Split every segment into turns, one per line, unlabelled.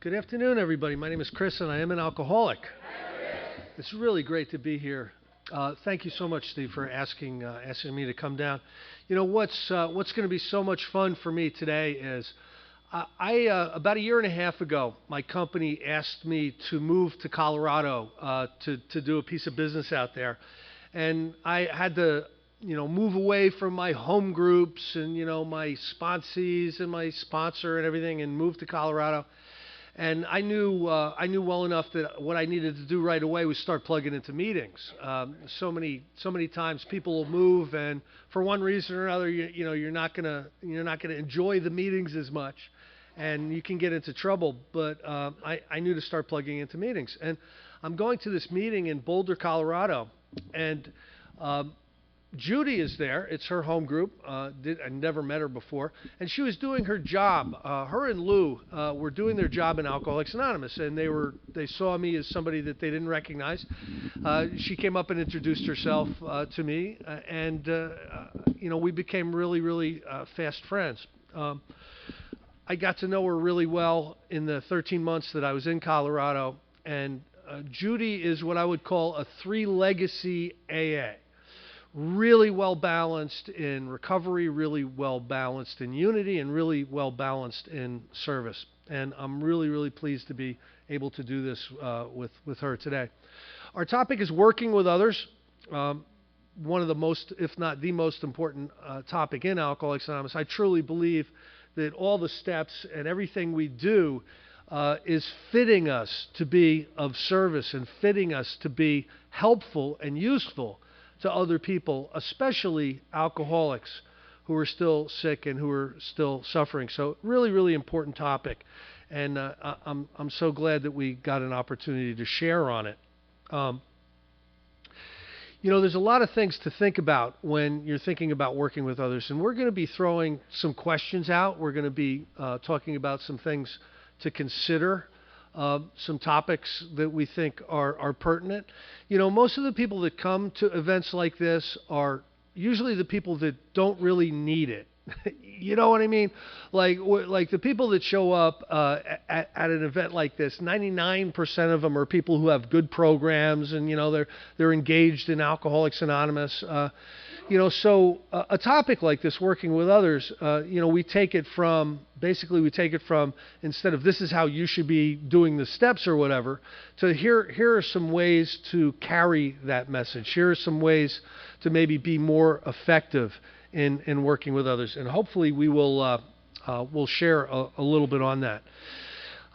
Good afternoon, everybody. My name is Chris, and I am an alcoholic. It's really great to be here. Thank you so much, Steve, for asking me to come down. You know what's going to be so much fun for me today is about a year and a half ago, my company asked me to move to Colorado to do a piece of business out there, and I had to move away from my home groups and my sponsees and my sponsor and everything, and move to Colorado. And I knew well enough that what I needed to do right away was start plugging into meetings. So many times people will move, and for one reason or another, you're not gonna enjoy the meetings as much, and you can get into trouble. But I knew to start plugging into meetings, and I'm going to this meeting in Boulder, Colorado, and Judy is there. It's her home group. I never met her before. And she was doing her job. Her and Lou were doing their job in Alcoholics Anonymous, and they saw me as somebody that they didn't recognize. She came up and introduced herself to me, and we became really fast friends. I got to know her really well in the 13 months that I was in Colorado, and Judy is what I would call a three-legacy AA. Really well balanced in recovery, really well balanced in unity, and really well balanced in service. And I'm really pleased to be able to do this with her today. Our topic is working with others. One of the most, if not the most important topic in Alcoholics Anonymous. I truly believe that all the steps and everything we do is fitting us to be of service and fitting us to be helpful and useful to other people, especially alcoholics who are still sick and who are still suffering. So really important topic, and I'm so glad that we got an opportunity to share on it. There's a lot of things to think about when you're thinking about working with others, and we're going to be throwing some questions out. We're going to be talking about some things to consider. Some topics that we think are pertinent. Most of the people that come to events like this are usually the people that don't really need it. You know what I mean? Like the people that show up at an event like this, 99% of them are people who have good programs, and they're engaged in Alcoholics Anonymous. So a topic like this, working with others, we take it from instead of this is how you should be doing the steps or whatever, to here are some ways to carry that message. Here are some ways to maybe be more effective in working with others, and hopefully we'll share a little bit on that.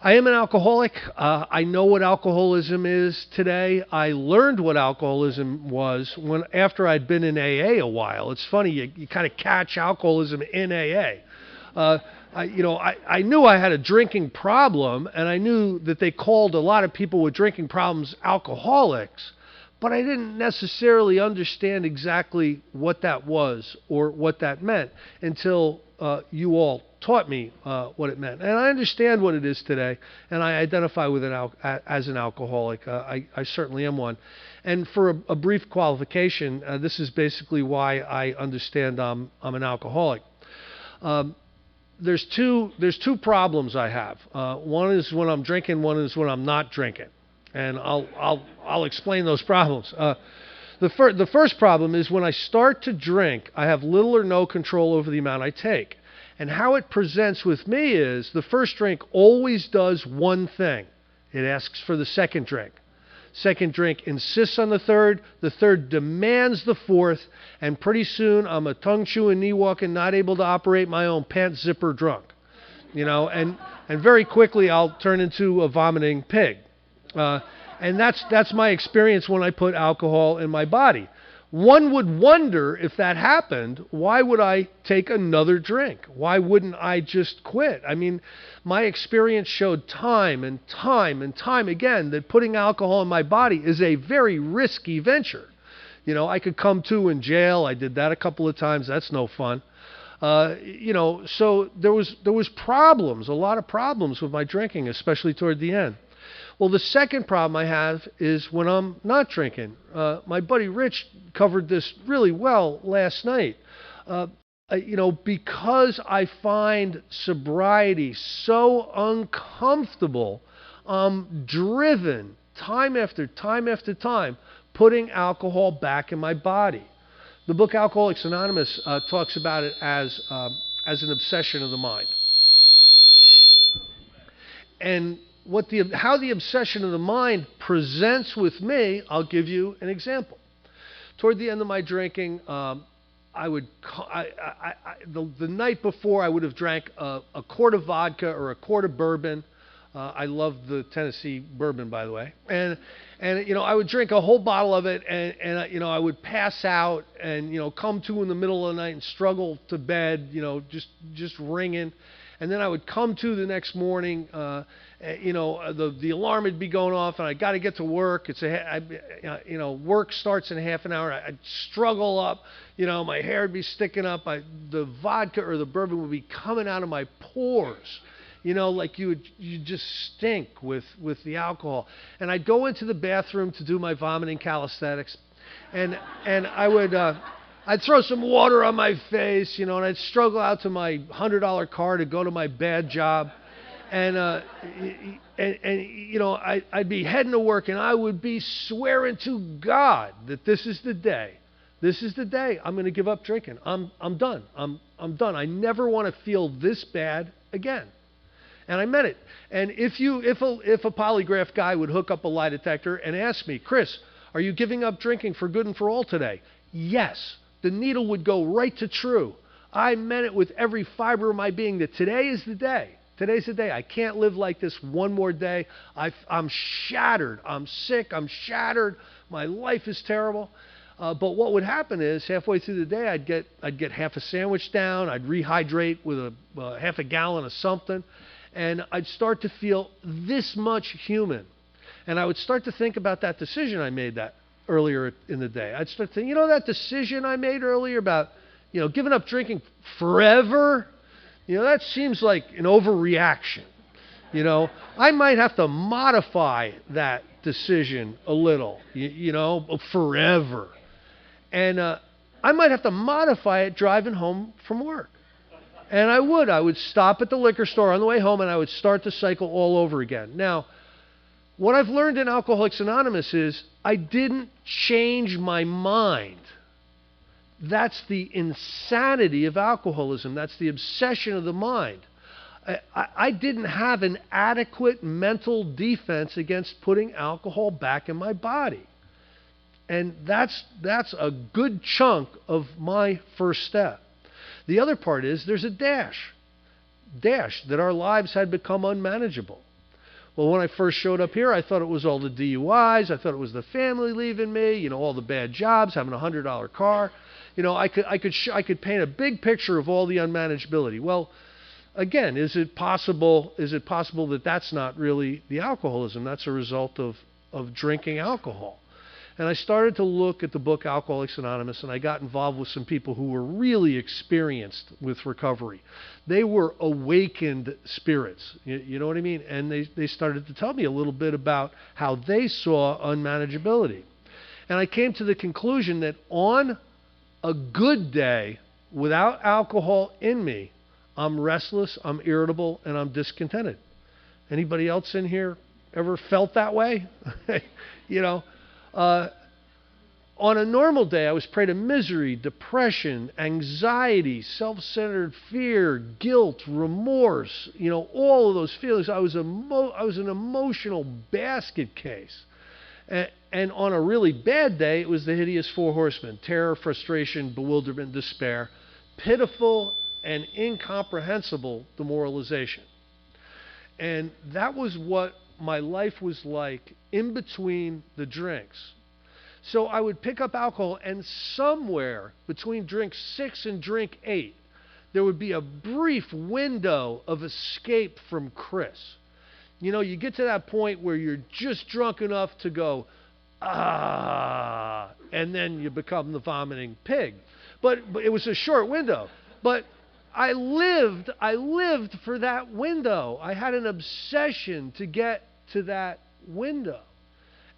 I am an alcoholic. I know what alcoholism is today. I learned what alcoholism was after I'd been in AA a while. It's funny, you kind of catch alcoholism in AA. I knew I had a drinking problem, and I knew that they called a lot of people with drinking problems alcoholics, but I didn't necessarily understand exactly what that was or what that meant until you all taught me what it meant. And I understand what it is today, and I identify with as an alcoholic. I certainly am one. And for a brief qualification, this is basically why I understand I'm an alcoholic. There's two problems I have. One is when I'm drinking, one is when I'm not drinking. And I'll explain those problems. The first problem is when I start to drink, I have little or no control over the amount I take. And how it presents with me is the first drink always does one thing. It asks for the second drink. Second drink insists on the third demands the fourth, and pretty soon I'm a tongue-chewing, knee-walking, not able to operate my own pants zipper drunk. And very quickly I'll turn into a vomiting pig. And that's my experience when I put alcohol in my body. One would wonder, if that happened, why would I take another drink? Why wouldn't I just quit? I mean, my experience showed time and time again that putting alcohol in my body is a very risky venture. I could come to in jail. I did that a couple of times. That's no fun. So there was problems, a lot of problems with my drinking, especially toward the end. Well, the second problem I have is when I'm not drinking. My buddy Rich covered this really well last night. because I find sobriety so uncomfortable, I'm driven time after time after time putting alcohol back in my body. The book Alcoholics Anonymous talks about it as an obsession of the mind. And how the obsession of the mind presents with me, I'll give you an example. Toward the end of my drinking, the night before, I would have drank a quart of vodka or a quart of bourbon. I love the Tennessee bourbon, by the way. And I would drink a whole bottle of it, and I would pass out and, come to in the middle of the night and struggle to bed, just ringing. And then I would come to the next morning, the alarm would be going off, and I got to get to work. Work starts in half an hour. I'd struggle up, my hair would be sticking up. The vodka or the bourbon would be coming out of my pores. Like you just stink with the alcohol. And I'd go into the bathroom to do my vomiting calisthenics, and I'd throw some water on my face, and I'd struggle out to my $100 car to go to my bad job, and I'd be heading to work, and I would be swearing to God that this is the day. This is the day I'm going to give up drinking. I'm done. I'm done. I never want to feel this bad again. And I meant it. And if a polygraph guy would hook up a lie detector and ask me, Chris, are you giving up drinking for good and for all today? Yes. The needle would go right to true. I meant it with every fiber of my being that today is the day. Today's the day. I can't live like this one more day. I'm shattered. I'm sick. I'm shattered. My life is terrible. But what would happen is halfway through the day, I'd get half a sandwich down. I'd rehydrate with a half a gallon of something. And I'd start to feel this much human. And I would start to think about that decision I made that earlier in the day. I'd start thinking, that decision I made earlier about, giving up drinking forever, that seems like an overreaction. I might have to modify that decision a little, forever. And I might have to modify it driving home from work. And I would stop at the liquor store on the way home, and I would start the cycle all over again. Now, what I've learned in Alcoholics Anonymous is I didn't change my mind. That's the insanity of alcoholism. That's the obsession of the mind. I didn't have an adequate mental defense against putting alcohol back in my body. And that's a good chunk of my first step. The other part is there's a dash that our lives had become unmanageable. Well, when I first showed up here, I thought it was all the DUIs. I thought it was the family leaving me, all the bad jobs, having a $100 car. I could paint a big picture of all the unmanageability. Well, again, is it possible that that's not really the alcoholism? That's a result of drinking alcohol. And I started to look at the book Alcoholics Anonymous, and I got involved with some people who were really experienced with recovery. They were awakened spirits, you know what I mean? And they started to tell me a little bit about how they saw unmanageability. And I came to the conclusion that on a good day, without alcohol in me, I'm restless, I'm irritable, and I'm discontented. Anybody else in here ever felt that way? On a normal day, I was prey to misery, depression, anxiety, self-centered fear, guilt, remorse, all of those feelings. I was an emotional basket case. And on a really bad day, it was the hideous four horsemen: terror, frustration, bewilderment, despair, pitiful and incomprehensible demoralization. And that was what my life was like in between the drinks. So I would pick up alcohol, and somewhere between drink 6 and drink 8, there would be a brief window of escape from Chris. You get to that point where you're just drunk enough to go, and then you become the vomiting pig. But it was a short window. But I lived for that window. I had an obsession to get to that window.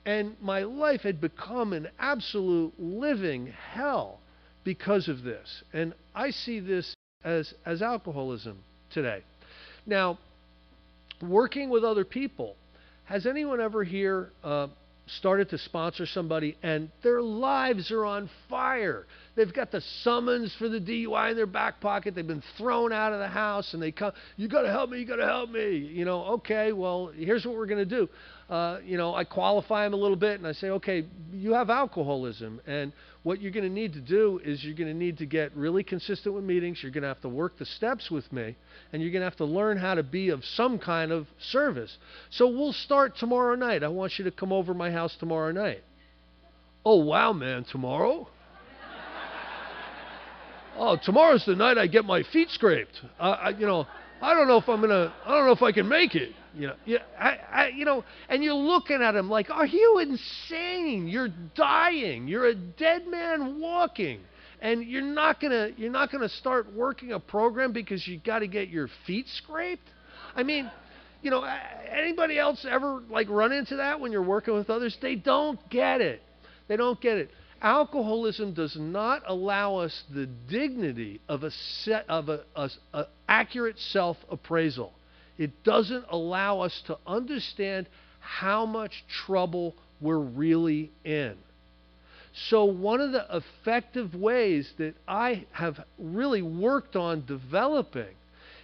And my life had become an absolute living hell because of this. And I see this as alcoholism today. Now, working with other people, has anyone ever here started to sponsor somebody and their lives are on fire? They've got the summons for the DUI in their back pocket. They've been thrown out of the house, and they come, you got to help me, you got to help me. You know, okay, well, here's what we're going to do. You know, I qualify them a little bit, and I say, okay, you have alcoholism, and what you're going to need to do is you're going to need to get really consistent with meetings. You're going to have to work the steps with me, and you're going to have to learn how to be of some kind of service. So we'll start tomorrow night. I want you to come over my house tomorrow night. Oh, wow, man, tomorrow? Oh, tomorrow's the night I get my feet scraped. You know, I don't know if I can make it. You know, yeah, you know, and you're looking at him like, are you insane? You're dying. You're a dead man walking, and you're not gonna start working a program because you got to get your feet scraped. I mean, you know, anybody else ever like run into that when you're working with others? They don't get it. They don't get it. Alcoholism does not allow us the dignity of a accurate self-appraisal. It doesn't allow us to understand how much trouble we're really in. So one of the effective ways that I have really worked on developing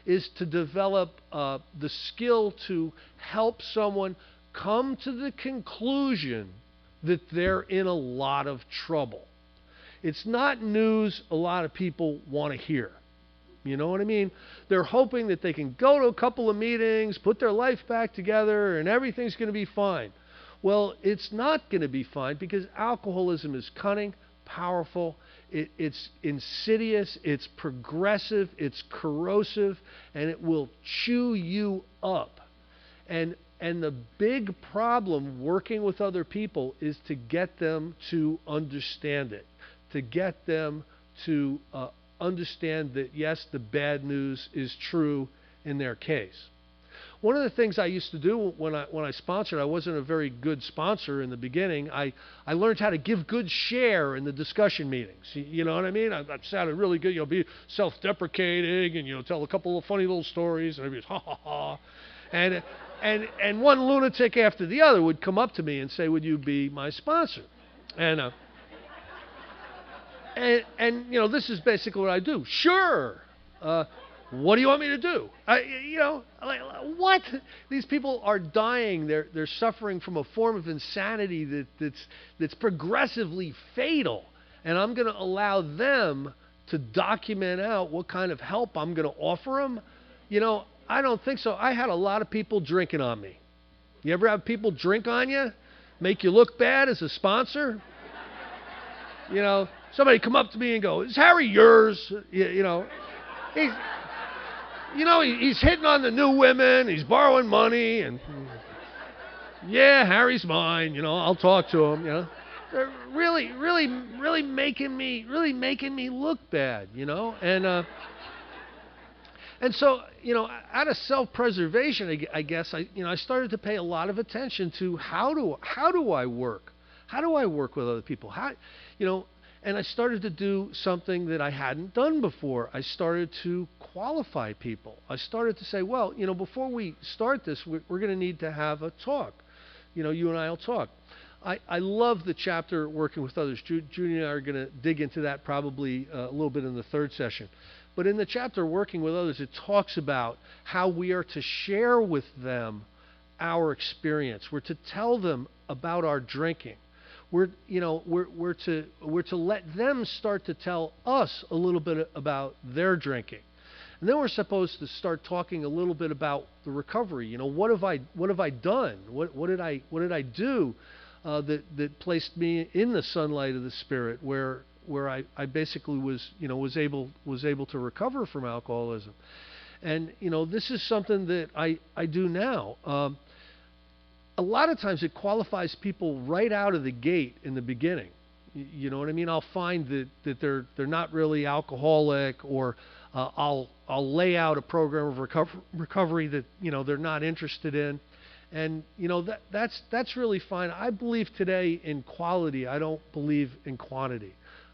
is to develop the skill to help someone come to the conclusion that they're in a lot of trouble. It's not news a lot of people want to hear. You know what I mean? They're hoping that they can go to a couple of meetings, put their life back together, and everything's going to be fine. Well, it's not going to be fine because alcoholism is cunning, powerful, it's insidious, it's progressive, it's corrosive, and it will chew you up. And the big problem working with other people is to get them to understand it, to get them to understand that, yes, the bad news is true in their case. One of the things I used to do when I sponsored, I wasn't a very good sponsor in the beginning. I learned how to give good share in the discussion meetings. You know what I mean? I sounded really good. You know, be self-deprecating and, you know, tell a couple of funny little stories and everybody's ha ha ha. And one lunatic after the other would come up to me and say, "Would you be my sponsor?" And you know, this is basically what I do. Sure. What do you want me to do? You know, like, what? These people are dying. They're suffering from a form of insanity that's progressively fatal. And I'm going to allow them to document out what kind of help I'm going to offer them. You know, I don't think so. I had a lot of people drinking on me. You ever have people drink on you? Make you look bad as a sponsor? You know, somebody come up to me and go, "Is Harry yours?" You know, he's hitting on the new women. He's borrowing money, and yeah, Harry's mine. You know, I'll talk to him. You know, they're really making me look bad. You know, and so, you know, out of self-preservation, I guess I started to pay a lot of attention to how do I work? How do I work with other people? You know, and I started to do something that I hadn't done before. I started to qualify people. I started to say, well, you know, before we start this, we're going to need to have a talk. You know, you and I will talk. I love the chapter working with others. Judy and I are going to dig into that probably a little bit in the third session. But in the chapter Working with Others, it talks about how we are to share with them our experience. We're to tell them about our drinking. We're to let them start to tell us a little bit about their drinking. And then we're supposed to start talking a little bit about the recovery. You know, what have I done? What did I do that placed me in the sunlight of the Spirit, where I basically was able to recover from alcoholism. And you know, this is something that I do now. A lot of times it qualifies people right out of the gate in the beginning. You know what I mean? I'll find that they're not really alcoholic, or I'll lay out a program of recovery that, you know, they're not interested in. And you know, that's really fine. I believe today in quality. I don't believe in quantity.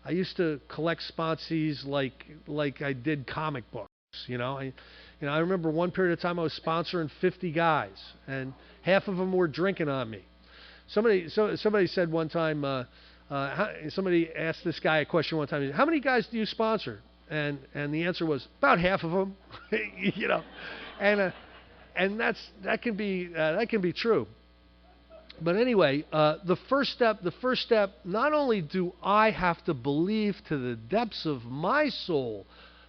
I used to collect sponsees like I did comic books. I remember one period of time I was sponsoring 50 guys, and half of them were drinking on me. Somebody said one time, somebody asked this guy a question one time. How many guys do you sponsor? And the answer was about half of them. And that can be true. But anyway, the first step. Not only do I have to believe to the depths of my soul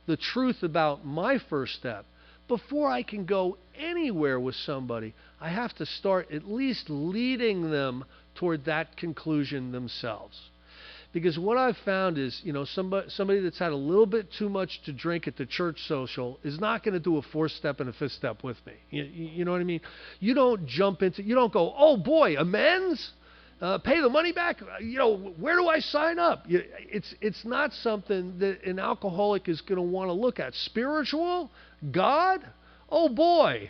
the truth about my first step, before I can go anywhere with somebody, I have to start at least leading them toward that conclusion themselves. Because what I've found is, somebody that's had a little bit too much to drink at the church social is not going to do a fourth step and a fifth step with me. You know what I mean? You don't go, oh boy, amends? Pay the money back? Where do I sign up? It's not something that an alcoholic is going to want to look at. Spiritual? God? Oh boy.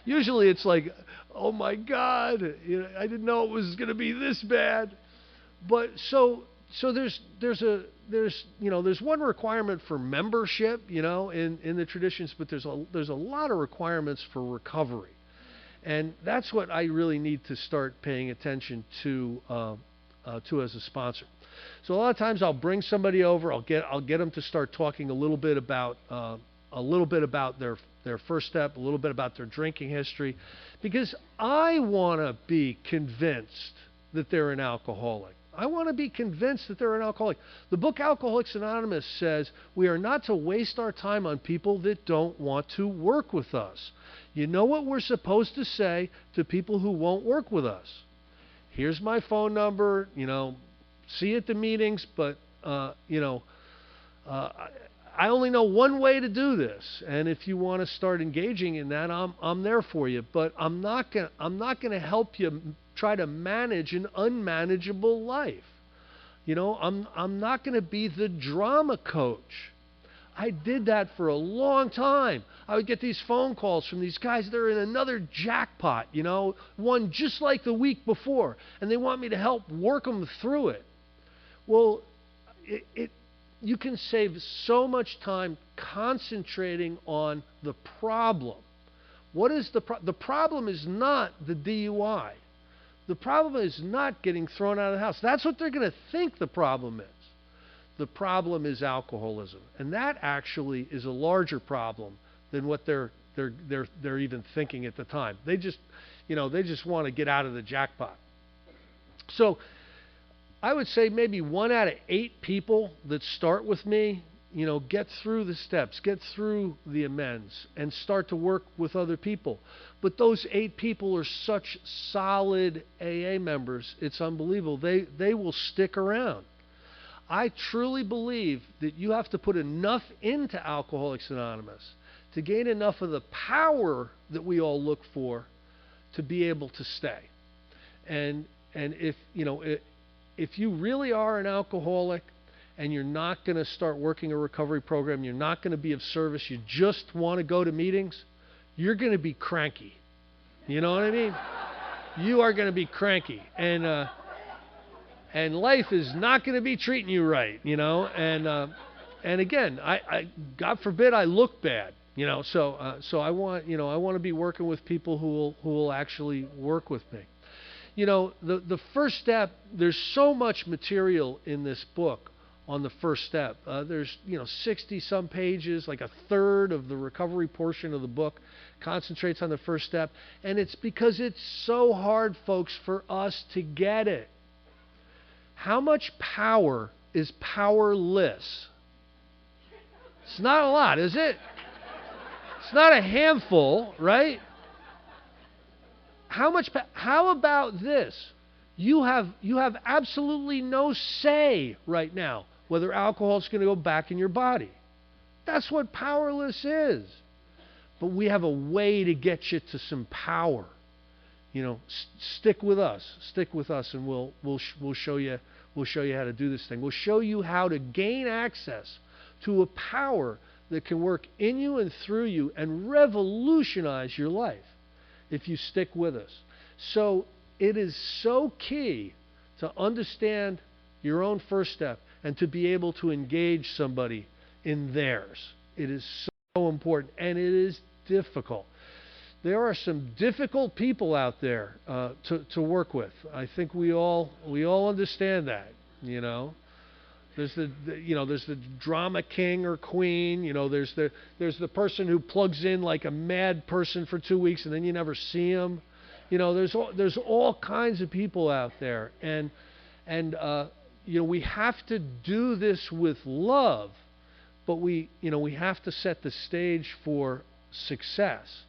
Usually it's like, oh my God, I didn't know it was going to be this bad. But so there's one requirement for membership, in the traditions, but there's a lot of requirements for recovery, and that's what I really need to start paying attention to as a sponsor. So a lot of times I'll bring somebody over, I'll get them to start talking a little bit about their first step, a little bit about their drinking history, because I want to be convinced that they're an alcoholic. I want to be convinced that they're an alcoholic. The book Alcoholics Anonymous says we are not to waste our time on people that don't want to work with us. You know what we're supposed to say to people who won't work with us? Here's my phone number, see you at the meetings, but, I only know one way to do this, and if you want to start engaging in that, I'm there for you. But I'm not going to help you try to manage an unmanageable life. I'm not going to be the drama coach. I did that for a long time. I would get these phone calls from these guys that are in another jackpot, one just like the week before, and they want me to help work them through it. Well, you can save so much time concentrating on the problem. What is the problem? The problem is not the DUI. The problem is not getting thrown out of the house. That's what they're going to think the problem is. The problem is alcoholism, and that actually is a larger problem than what they're even thinking at the time. They just want to get out of the jackpot. So I would say maybe 1 out of 8 people that start with me, get through the steps, get through the amends, and start to work with other people. But those 8 people are such solid AA members, it's unbelievable. They will stick around. I truly believe that you have to put enough into Alcoholics Anonymous to gain enough of the power that we all look for to be able to stay. And if you really are an alcoholic and you're not going to start working a recovery program, you're not going to be of service, you just want to go to meetings, you're going to be cranky. You know what I mean? You are going to be cranky. And life is not going to be treating you right, And again, I God forbid I look bad, So I want to be working with people who will actually work with me. The first step. There's so much material in this book on the first step. There's 60 some pages, like a third of the recovery portion of the book concentrates on the first step, and it's because it's so hard, folks, for us to get it. How much power is powerless? It's not a lot, is it? It's not a handful, right? How about this? You have absolutely no say right now whether alcohol is going to go back in your body. That's what powerless is. But we have a way to get you to some power. Stick with us. Stick with us, and we'll show you how to do this thing. We'll show you how to gain access to a power that can work in you and through you and revolutionize your life if you stick with us. So it is so key to understand your own first step and to be able to engage somebody in theirs. It is so important, and it is difficult. There are some difficult people out there to work with. I think we all understand that. You know, there's there's the drama king or queen. You know, there's the person who plugs in like a mad person for 2 weeks and then you never see them. You know, there's all kinds of people out there, and we have to do this with love, but we have to set the stage for success.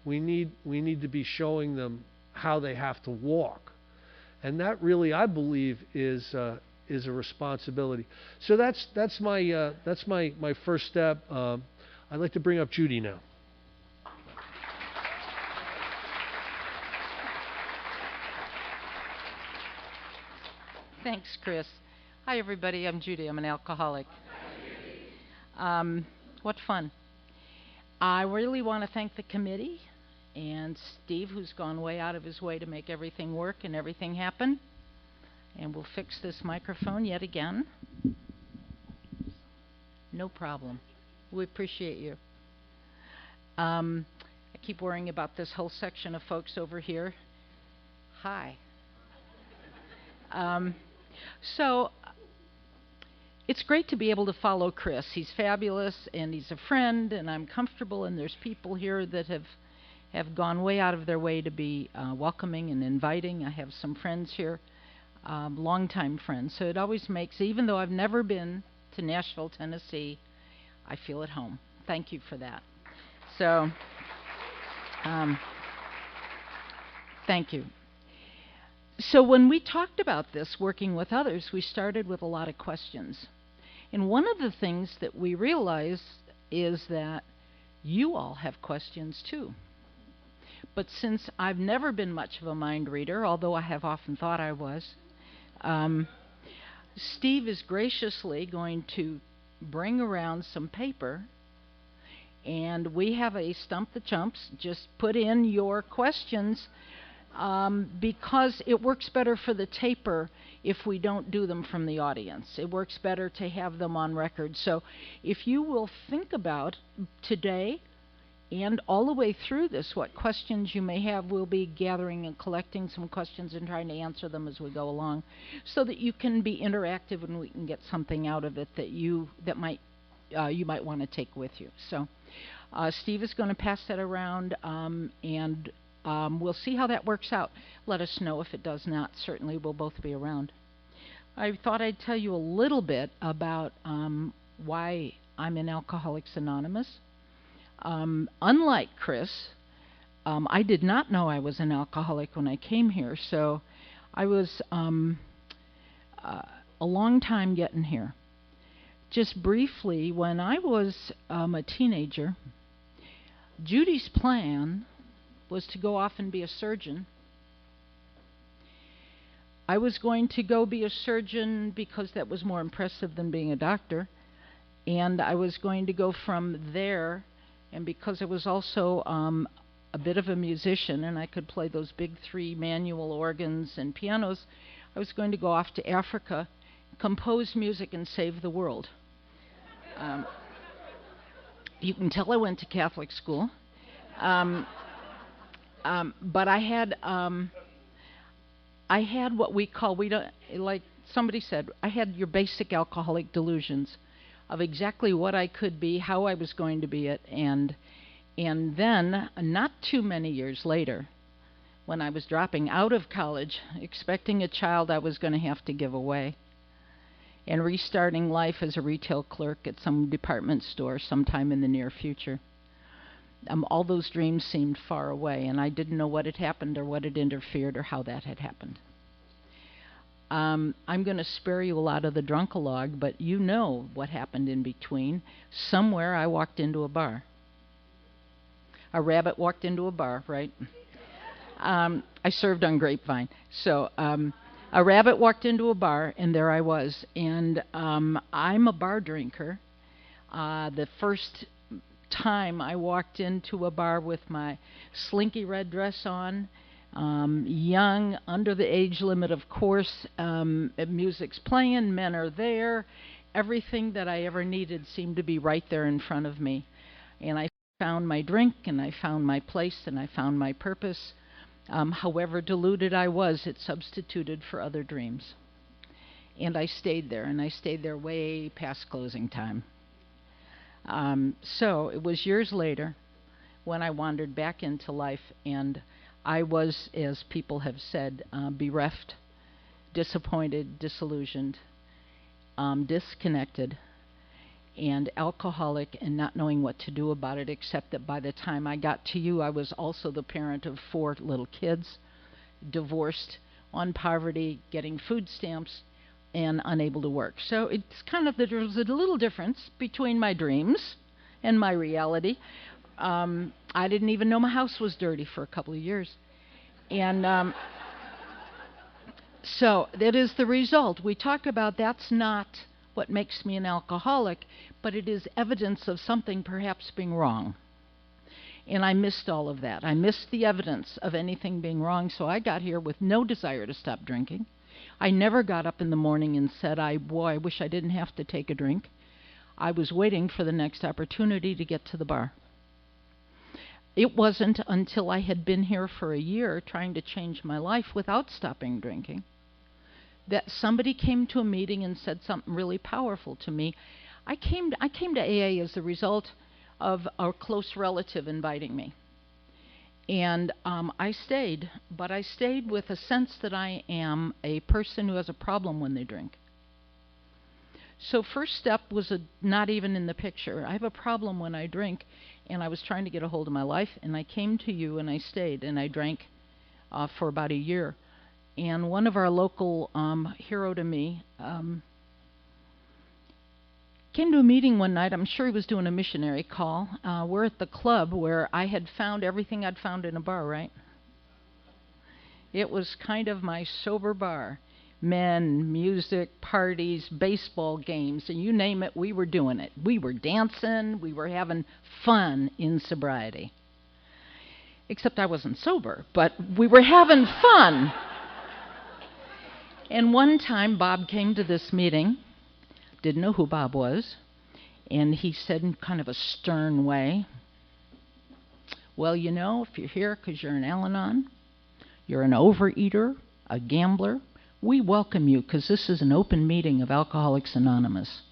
We need to be showing them how they have to walk, and that really, I believe, is a responsibility. So that's my first step. I'd like to bring up Judy now.
Thanks, Chris. Hi, everybody. I'm Judy. I'm an alcoholic. What fun. I really want to thank the committee and Steve, who's gone way out of his way to make everything work and everything happen. And we'll fix this microphone yet again. No problem. We appreciate you. I keep worrying about this whole section of folks over here. Hi. So it's great to be able to follow Chris. He's fabulous, and he's a friend, and I'm comfortable, and there's people here that have gone way out of their way to be welcoming and inviting. I have some friends here, longtime friends. So it always makes, even though I've never been to Nashville, Tennessee, I feel at home. Thank you for that. So, thank you. So when we talked about this, working with others, we started with a lot of questions. And one of the things that we realized is that you all have questions too. But since I've never been much of a mind reader, although I have often thought I was, Steve is graciously going to bring around some paper, and we have a Stump the Chumps. Just put in your questions, because it works better for the taper if we don't do them from the audience. It works better to have them on record. So if you will think about today and all the way through this, what questions you may have, we'll be gathering and collecting some questions and trying to answer them as we go along, so that you can be interactive and we can get something out of it that you might want to take with you. So Steve is going to pass that around, and we'll see how that works out. Let us know if it does not. Certainly we'll both be around. I thought I'd tell you a little bit about why I'm in Alcoholics Anonymous. Unlike Chris, I did not know I was an alcoholic when I came here, so I was a long time getting here. Just briefly, when I was a teenager, Judy's plan was to go off and be a surgeon. I was going to go be a surgeon because that was more impressive than being a doctor, and I was going to go from there, and because I was also a bit of a musician and I could play those big 3 manual organs and pianos, I was going to go off to Africa, compose music, and save the world. You can tell I went to Catholic school. But I had what we call, like somebody said, I had your basic alcoholic delusions of exactly what I could be, how I was going to be it, and then, not too many years later, when I was dropping out of college, expecting a child I was going to have to give away, and restarting life as a retail clerk at some department store sometime in the near future. All those dreams seemed far away, and I didn't know what had happened or what had interfered or how that had happened. I'm going to spare you a lot of the drunkalogue, but you know what happened in between. Somewhere I walked into a bar. A rabbit walked into a bar, right? I served on Grapevine. So a rabbit walked into a bar, and there I was. And I'm a bar drinker. The first time I walked into a bar with my slinky red dress on, young, under the age limit, of course. Music's playing, men are there. Everything that I ever needed seemed to be right there in front of me. And I found my drink, and I found my place, and I found my purpose. However deluded I was, it substituted for other dreams. And I stayed there, and I stayed there way past closing time. So it was years later when I wandered back into life, and I was, as people have said, bereft, disappointed, disillusioned, disconnected, and alcoholic, and not knowing what to do about it, except that by the time I got to you, I was also the parent of 4 little kids, divorced, on poverty, getting food stamps, and unable to work. So it's kind of, there was a little difference between my dreams and my reality. I didn't even know my house was dirty for a couple of years. And so that is the result. We talk about that's not what makes me an alcoholic, but it is evidence of something perhaps being wrong. And I missed all of that. I missed the evidence of anything being wrong, so I got here with no desire to stop drinking. I never got up in the morning and said, boy, I wish I didn't have to take a drink. I was waiting for the next opportunity to get to the bar. It wasn't until I had been here for a year trying to change my life without stopping drinking that somebody came to a meeting and said something really powerful to me. I came to AA as a result of a close relative inviting me. And I stayed, but I stayed with a sense that I am a person who has a problem when they drink. So first step was not even in the picture. I have a problem when I drink, and I was trying to get a hold of my life, and I came to you, and I stayed, and I drank for about a year. And one of our local hero to me came to a meeting one night. I'm sure he was doing a missionary call. We're at the club where I had found everything I'd found in a bar, right? It was kind of my sober bar. Men, music, parties, baseball games, and you name it, we were doing it. We were dancing, we were having fun in sobriety. Except I wasn't sober, but we were having fun. And one time Bob came to this meeting, didn't know who Bob was, and he said in kind of a stern way, well, you know, if you're here because you're an Al-Anon, you're an overeater, a gambler, we welcome you because this is an open meeting of Alcoholics Anonymous.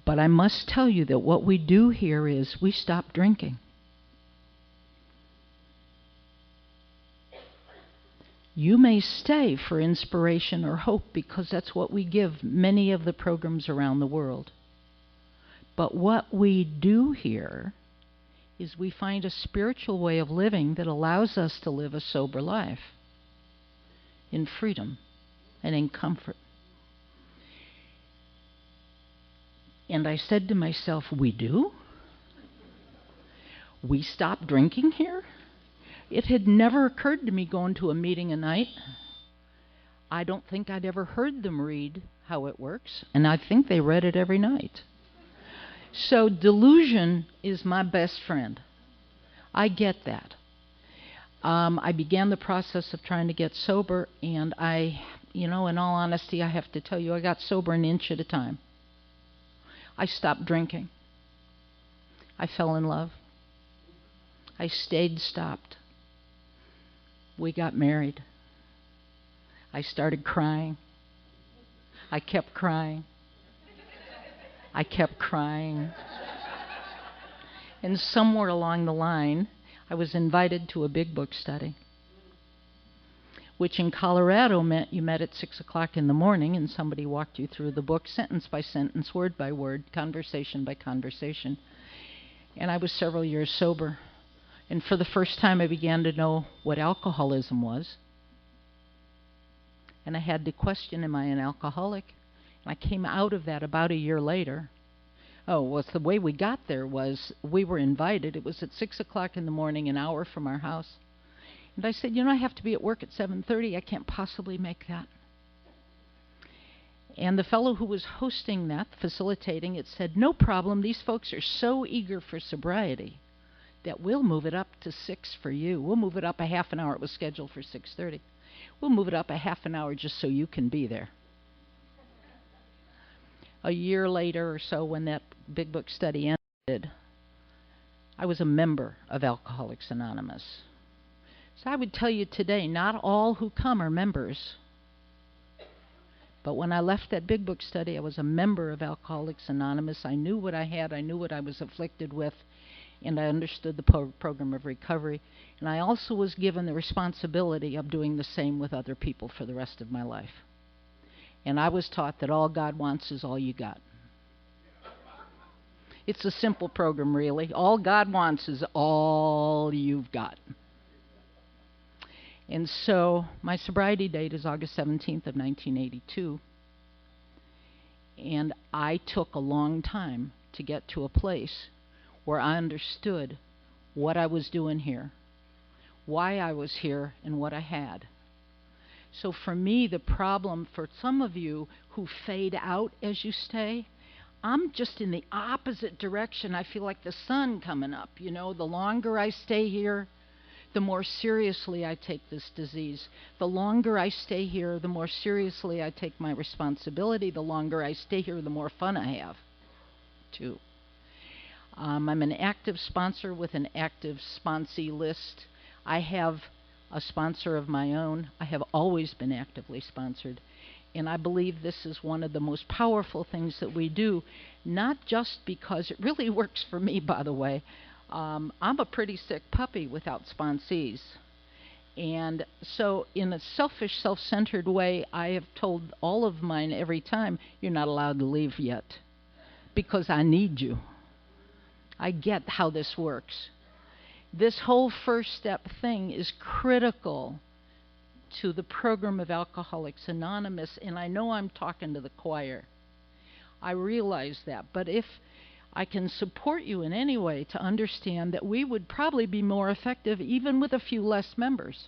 But I must tell you that what we do here is we stop drinking. You may stay for inspiration or hope because that's what we give many of the programs around the world. But what we do here is we find a spiritual way of living that allows us to live a sober life in freedom and in comfort. And I said to myself, we do? We stop drinking here? It had never occurred to me going to a meeting a night. I don't think I'd ever heard them read how it works, and I think they read it every night. So delusion is my best friend. I get that. I began the process of trying to get sober, and in all honesty, I have to tell you, I got sober an inch at a time. I stopped drinking. I fell in love. I stayed stopped. We got married. I started crying. I kept crying. I kept crying. And somewhere along the line, I was invited to a big book study, which in Colorado meant you met at 6 o'clock in the morning and somebody walked you through the book sentence by sentence, word by word, conversation by conversation. And I was several years sober. And for the first time, I began to know what alcoholism was. And I had to question, am I an alcoholic? And I came out of that about a year later. Oh, well, the way we got there was we were invited. It was at 6 o'clock in the morning, an hour from our house. And I said, I have to be at work at 7:30. I can't possibly make that. And the fellow who was hosting that, facilitating it, said, no problem. These folks are so eager for sobriety that we'll move it up to 6 for you. We'll move it up a half an hour. It was scheduled for 6:30. We'll move it up a half an hour just so you can be there. A year later or so, when that big book study ended, I was a member of Alcoholics Anonymous. So I would tell you today, not all who come are members. But when I left that big book study, I was a member of Alcoholics Anonymous. I knew what I had. I knew what I was afflicted with. And I understood the program of recovery. And I also was given the responsibility of doing the same with other people for the rest of my life. And I was taught that all God wants is all you got. It's a simple program, really. All God wants is all you've got. And so my sobriety date is August 17th of 1982. And I took a long time to get to a place where I understood what I was doing here, why I was here, and what I had. So for me, the problem for some of you who fade out as you stay, I'm just in the opposite direction. I feel like the sun coming up. You know, the longer I stay here, the more seriously I take this disease. The longer I stay here, the more seriously I take my responsibility. The longer I stay here, the more fun I have, too. I'm an active sponsor with an active sponsee list. I have a sponsor of my own. I have always been actively sponsored. And I believe this is one of the most powerful things that we do, not just because it really works for me, by the way. I'm a pretty sick puppy without sponsees. And so in a selfish, self-centered way, I have told all of mine every time, you're not allowed to leave yet because I need you. I get how this works. This whole first step thing is critical to the program of Alcoholics Anonymous, and I know I'm talking to the choir. I realize that, but if I can support you in any way to understand that we would probably be more effective even with a few less members.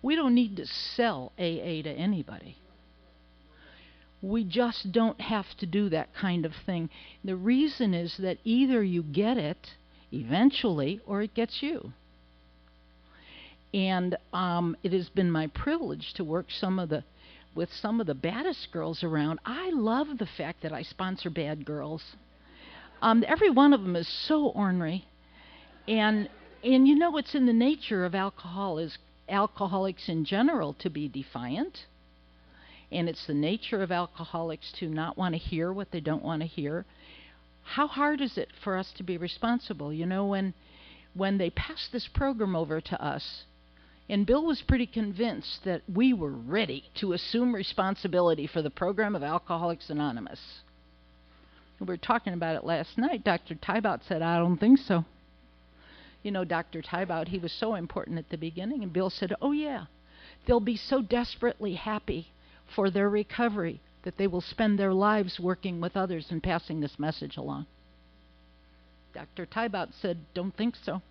We don't need to sell AA to anybody. We just don't have to do that kind of thing. The reason is that either you get it eventually or it gets you. And it has been my privilege to work with some of the baddest girls around. I love the fact that I sponsor bad girls. Every one of them is so ornery. And you know, it's in the nature of alcoholics in general to be defiant. And it's the nature of alcoholics to not want to hear what they don't want to hear. How hard is it for us to be responsible? You know, when they passed this program over to us, and Bill was pretty convinced that we were ready to assume responsibility for the program of Alcoholics Anonymous. We were talking about it last night. Dr. Tybout said, I don't think so. You know, Dr. Tybout, he was so important at the beginning, and Bill said, oh yeah, they'll be so desperately happy for their recovery that they will spend their lives working with others and passing this message along. Dr. Tybout said, don't think so.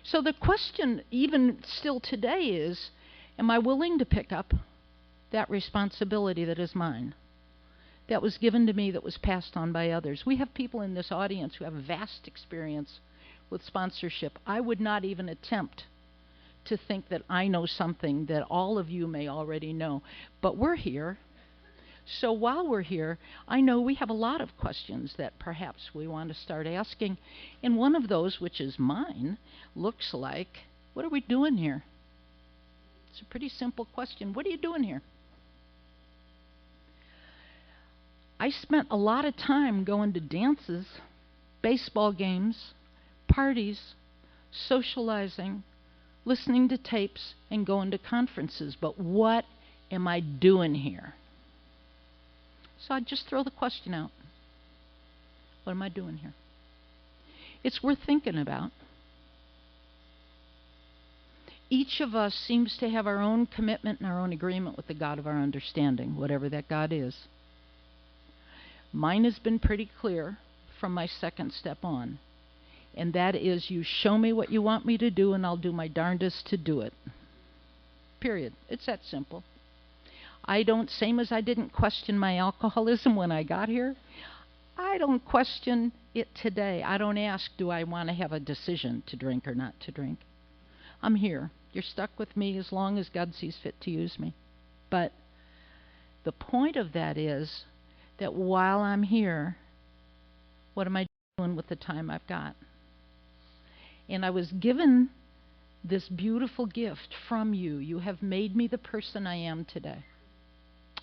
So the question, even still today, is, am I willing to pick up that responsibility that is mine, that was given to me, that was passed on by others? We have people in this audience who have vast experience with sponsorship. I would not even attempt to think that I know something that all of you may already know. But we're here. So while we're here, I know we have a lot of questions that perhaps we want to start asking. And one of those, which is mine, looks like, what are we doing here? It's a pretty simple question. What are you doing here? I spent a lot of time going to dances, baseball games, parties, socializing, listening to tapes, and going to conferences. But what am I doing here? So I'd just throw the question out. What am I doing here? It's worth thinking about. Each of us seems to have our own commitment and our own agreement with the God of our understanding, whatever that God is. Mine has been pretty clear from my second step on. And that is, you show me what you want me to do, and I'll do my darndest to do it. Period. It's that simple. Same as I didn't question my alcoholism when I got here, I don't question it today. I don't ask, do I want to have a decision to drink or not to drink? I'm here. You're stuck with me as long as God sees fit to use me. But the point of that is that while I'm here, what am I doing with the time I've got? And I was given this beautiful gift from you. You have made me the person I am today.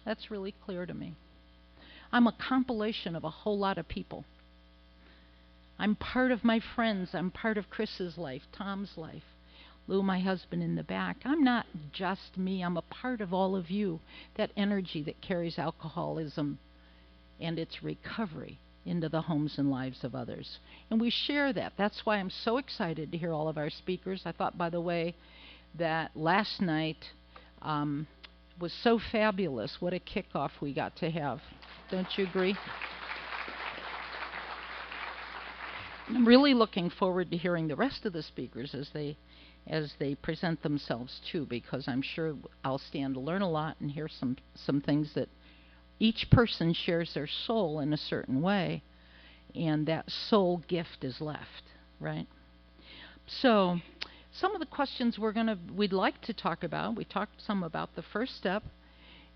That's really clear to me. I'm a compilation of a whole lot of people. I'm part of my friends. I'm part of Chris's life, Tom's life, Lou, my husband, in the back. I'm not just me. I'm a part of all of you, that energy that carries alcoholism and its recovery into the homes and lives of others. And we share that. That's why I'm so excited to hear all of our speakers. I thought, by the way, that last night was so fabulous. What a kickoff we got to have. Don't you agree? I'm really looking forward to hearing the rest of the speakers as they present themselves too, because I'm sure I'll stand to learn a lot and hear some things that each person shares their soul in a certain way, and that soul gift is left, right? So some of the questions we'd like to talk about, we talked some about the first step.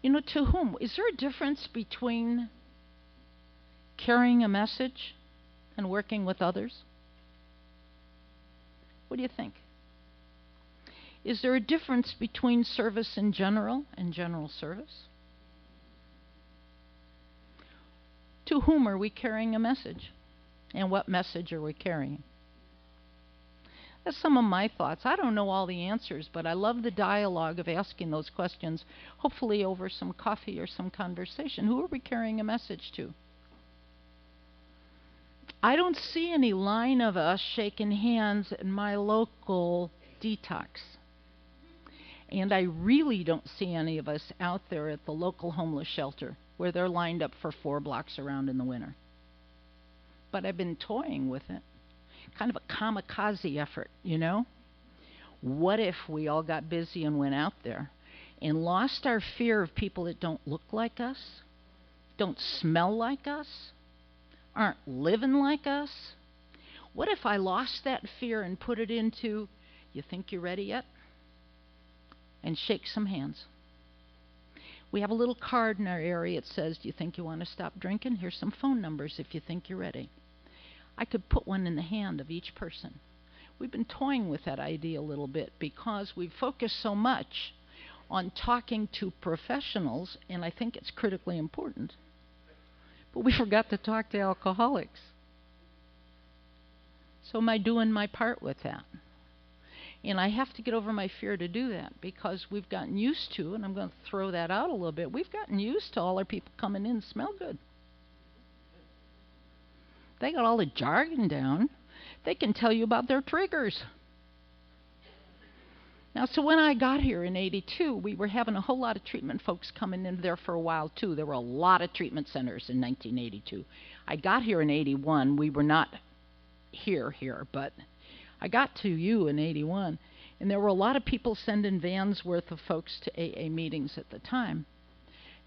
To whom? Is there a difference between carrying a message and working with others? What do you think? Is there a difference between service in general and general service? To whom are we carrying a message? And what message are we carrying? That's some of my thoughts. I don't know all the answers, but I love the dialogue of asking those questions, hopefully over some coffee or some conversation. Who are we carrying a message to? I don't see any line of us shaking hands in my local detox. And I really don't see any of us out there at the local homeless shelter where they're lined up for 4 blocks around in the winter. But I've been toying with it. Kind of a kamikaze effort, What if we all got busy and went out there and lost our fear of people that don't look like us, don't smell like us, aren't living like us? What if I lost that fear and put it into, you think you're ready yet? And shake some hands. We have a little card in our area that says, do you think you want to stop drinking? Here's some phone numbers if you think you're ready. I could put one in the hand of each person. We've been toying with that idea a little bit because we focus so much on talking to professionals, and I think it's critically important. But we forgot to talk to alcoholics. So am I doing my part with that? And I have to get over my fear to do that because we've gotten used to, and I'm going to throw that out a little bit, we've gotten used to all our people coming in and smell good. They got all the jargon down. They can tell you about their triggers. Now, so when I got here in '82, we were having a whole lot of treatment folks coming in there for a while, too. There were a lot of treatment centers in 1982. I got here in '81. We were not here, but I got to you in '81. And there were a lot of people sending vans worth of folks to AA meetings at the time.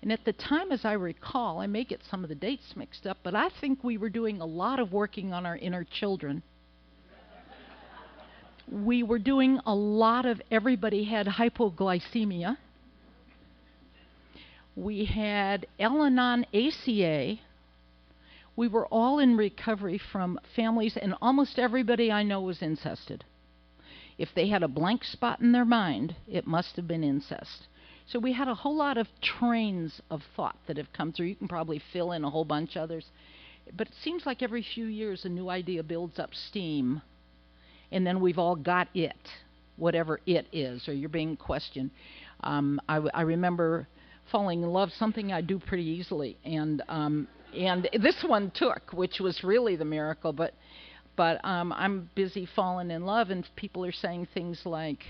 And at the time, as I recall, I may get some of the dates mixed up, but I think we were doing a lot of working on our inner children. We were doing a lot of, everybody had hypoglycemia. We had Al-Anon ACA. We were all in recovery from families, and almost everybody I know was incested. If they had a blank spot in their mind, it must have been incest. So we had a whole lot of trains of thought that have come through. You can probably fill in a whole bunch others. But it seems like every few years a new idea builds up steam. And then we've all got it, whatever it is, or you're being questioned. I remember falling in love, something I do pretty easily. And this one took, which was really the miracle. But I'm busy falling in love, and people are saying things like,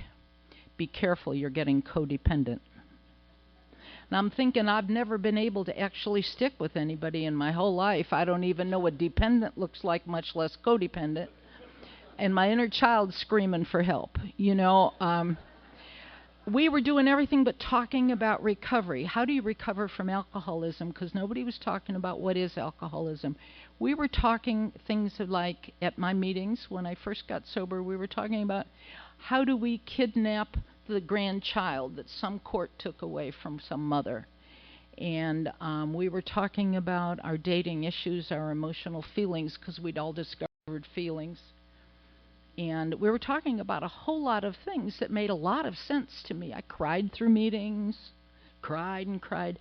be careful, you're getting codependent. And I'm thinking I've never been able to actually stick with anybody in my whole life. I don't even know what dependent looks like, much less codependent. And my inner child's screaming for help. we were doing everything but talking about recovery. How do you recover from alcoholism? Because nobody was talking about what is alcoholism. We were talking things like at my meetings when I first got sober, we were talking about how do we kidnap the grandchild that some court took away from some mother. And we were talking about our dating issues, our emotional feelings, because we'd all discovered feelings. And we were talking about a whole lot of things that made a lot of sense to me. I cried through meetings, cried and cried.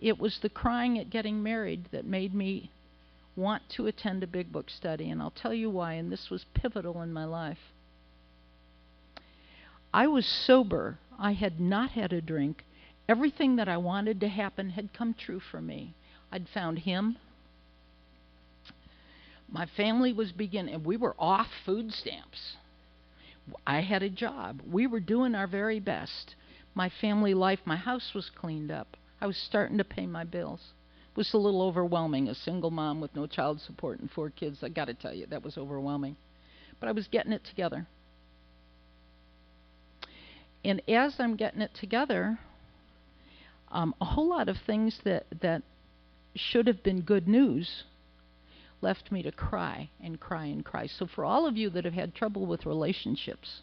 It was the crying at getting married that made me want to attend a big book study, and I'll tell you why, and this was pivotal in my life. I was sober. I had not had a drink. Everything that I wanted to happen had come true for me. I'd found him. My family was beginning, we were off food stamps. I had a job. We were doing our very best. My family life, my house was cleaned up. I was starting to pay my bills. It was a little overwhelming, a single mom with no child support and 4 kids. I got to tell you, that was overwhelming. But I was getting it together. And as I'm getting it together, a whole lot of things that should have been good news left me to cry and cry and cry. So for all of you that have had trouble with relationships,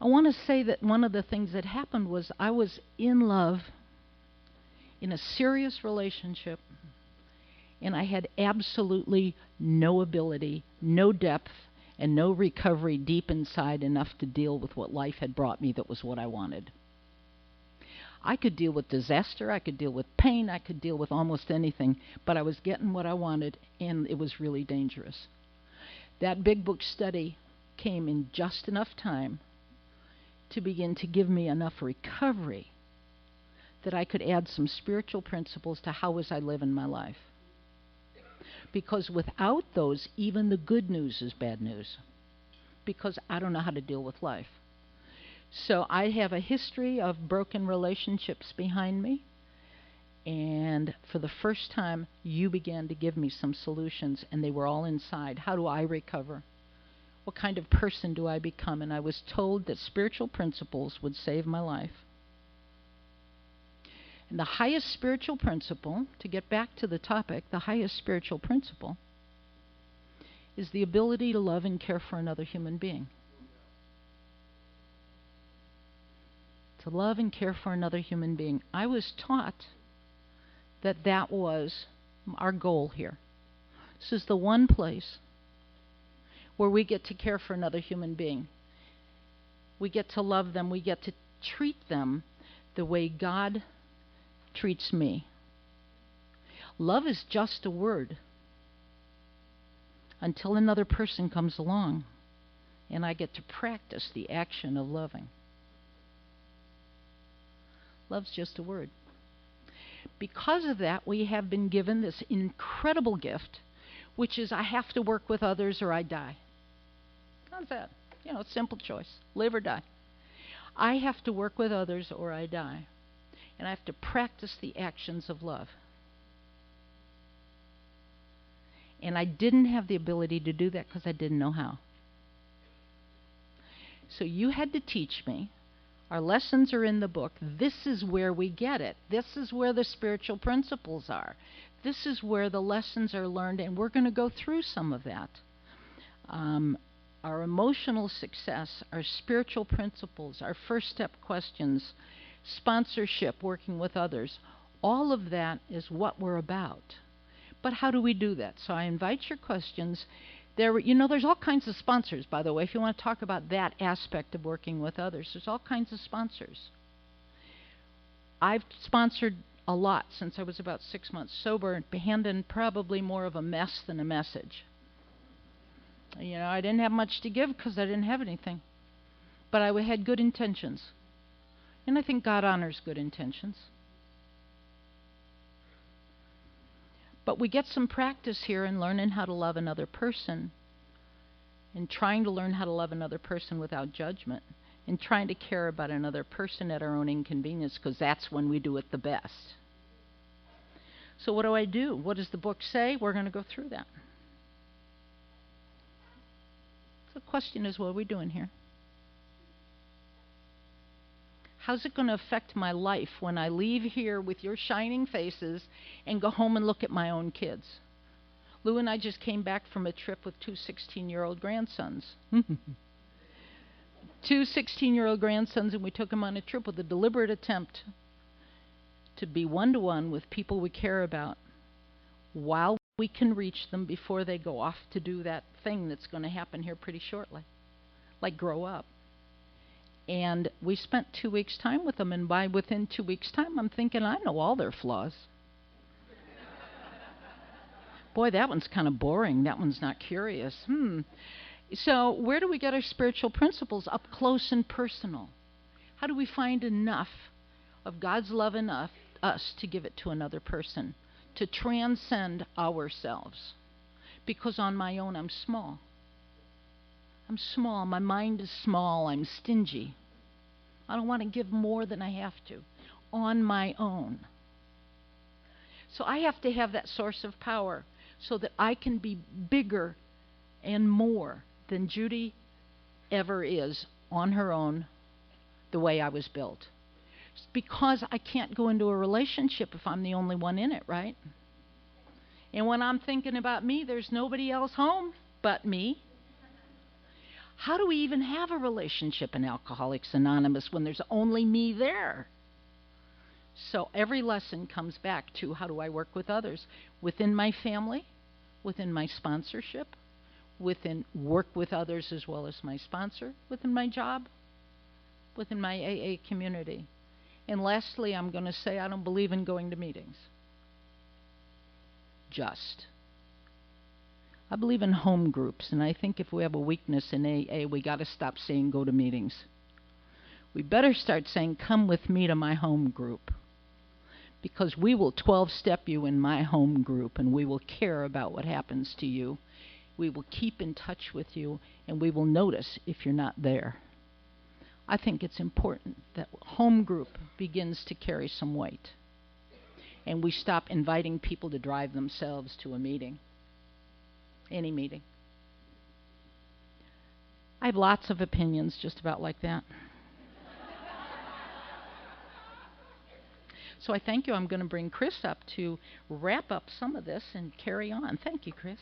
I want to say that one of the things that happened was I was in love in a serious relationship, and I had absolutely no ability, no depth, and no recovery deep inside enough to deal with what life had brought me that was what I wanted. I could deal with disaster, I could deal with pain, I could deal with almost anything, but I was getting what I wanted, and it was really dangerous. That big book study came in just enough time to begin to give me enough recovery that I could add some spiritual principles to how was I living my life. Because without those, even the good news is bad news, because I don't know how to deal with life. So I have a history of broken relationships behind me, and for the first time, you began to give me some solutions, and they were all inside. How do I recover? What kind of person do I become? And I was told that spiritual principles would save my life. And the highest spiritual principle, to get back to the topic, the highest spiritual principle is the ability to love and care for another human being. To love and care for another human being. I was taught that that was our goal here. This is the one place where we get to care for another human being. We get to love them. We get to treat them the way God treats me. Love is just a word until another person comes along and I get to practice the action of loving. Love's just a word. Because of that, we have been given this incredible gift, which is I have to work with others or I die. How's that? You know, simple choice. Live or die. I have to work with others or I die. And I have to practice the actions of love. And I didn't have the ability to do that because I didn't know how. So you had to teach me. Our lessons are in the book. This is where we get it. This is where the spiritual principles are. This is where the lessons are learned, and we're going to go through some of that. Our emotional success, our spiritual principles, our first step questions, sponsorship, working with others, all of that is what we're about. But how do we do that? So I invite your questions. There's all kinds of sponsors, by the way. If you want to talk about that aspect of working with others, there's all kinds of sponsors. I've sponsored a lot since I was about 6 months sober, handing probably more of a mess than a message. I didn't have much to give because I didn't have anything. But I had good intentions. And I think God honors good intentions. But we get some practice here in learning how to love another person, and trying to learn how to love another person without judgment, and trying to care about another person at our own inconvenience, because that's when we do it the best. So what do I do? What does the book say? We're going to go through that. The question is, what are we doing here? How's it going to affect my life when I leave here with your shining faces and go home and look at my own kids? Lou and I just came back from a trip with two 16-year-old grandsons. Two 16-year-old grandsons, and we took them on a trip with a deliberate attempt to be one-to-one with people we care about while we can reach them before they go off to do that thing that's going to happen here pretty shortly, like grow up. And we spent 2 weeks' time with them, and within 2 weeks' time, I'm thinking, I know all their flaws. Boy, that one's kind of boring. That one's not curious. So where do we get our spiritual principles? Up close and personal. How do we find enough of God's love in us to give it to another person, to transcend ourselves? Because on my own, I'm small. I'm small. My mind is small. I'm stingy. I don't want to give more than I have to on my own. So I have to have that source of power so that I can be bigger and more than Judy ever is on her own, the way I was built. Because I can't go into a relationship if I'm the only one in it, right? And when I'm thinking about me, there's nobody else home but me. How do we even have a relationship in Alcoholics Anonymous when there's only me there? So every lesson comes back to, how do I work with others? Within my family, within my sponsorship, within work with others as well as my sponsor, within my job, within my AA community. And lastly, I'm going to say I don't believe in going to meetings. I believe in home groups, and I think if we have a weakness in AA, we got to stop saying go to meetings. We better start saying come with me to my home group, because we will 12-step you in my home group, and we will care about what happens to you. We will keep in touch with you, and we will notice if you're not there. I think it's important that home group begins to carry some weight, and we stop inviting people to drive themselves to a meeting. Any meeting. I have lots of opinions just about like that. So I thank you. I'm going to bring Chris up to wrap up some of this and carry on. Thank you, Chris.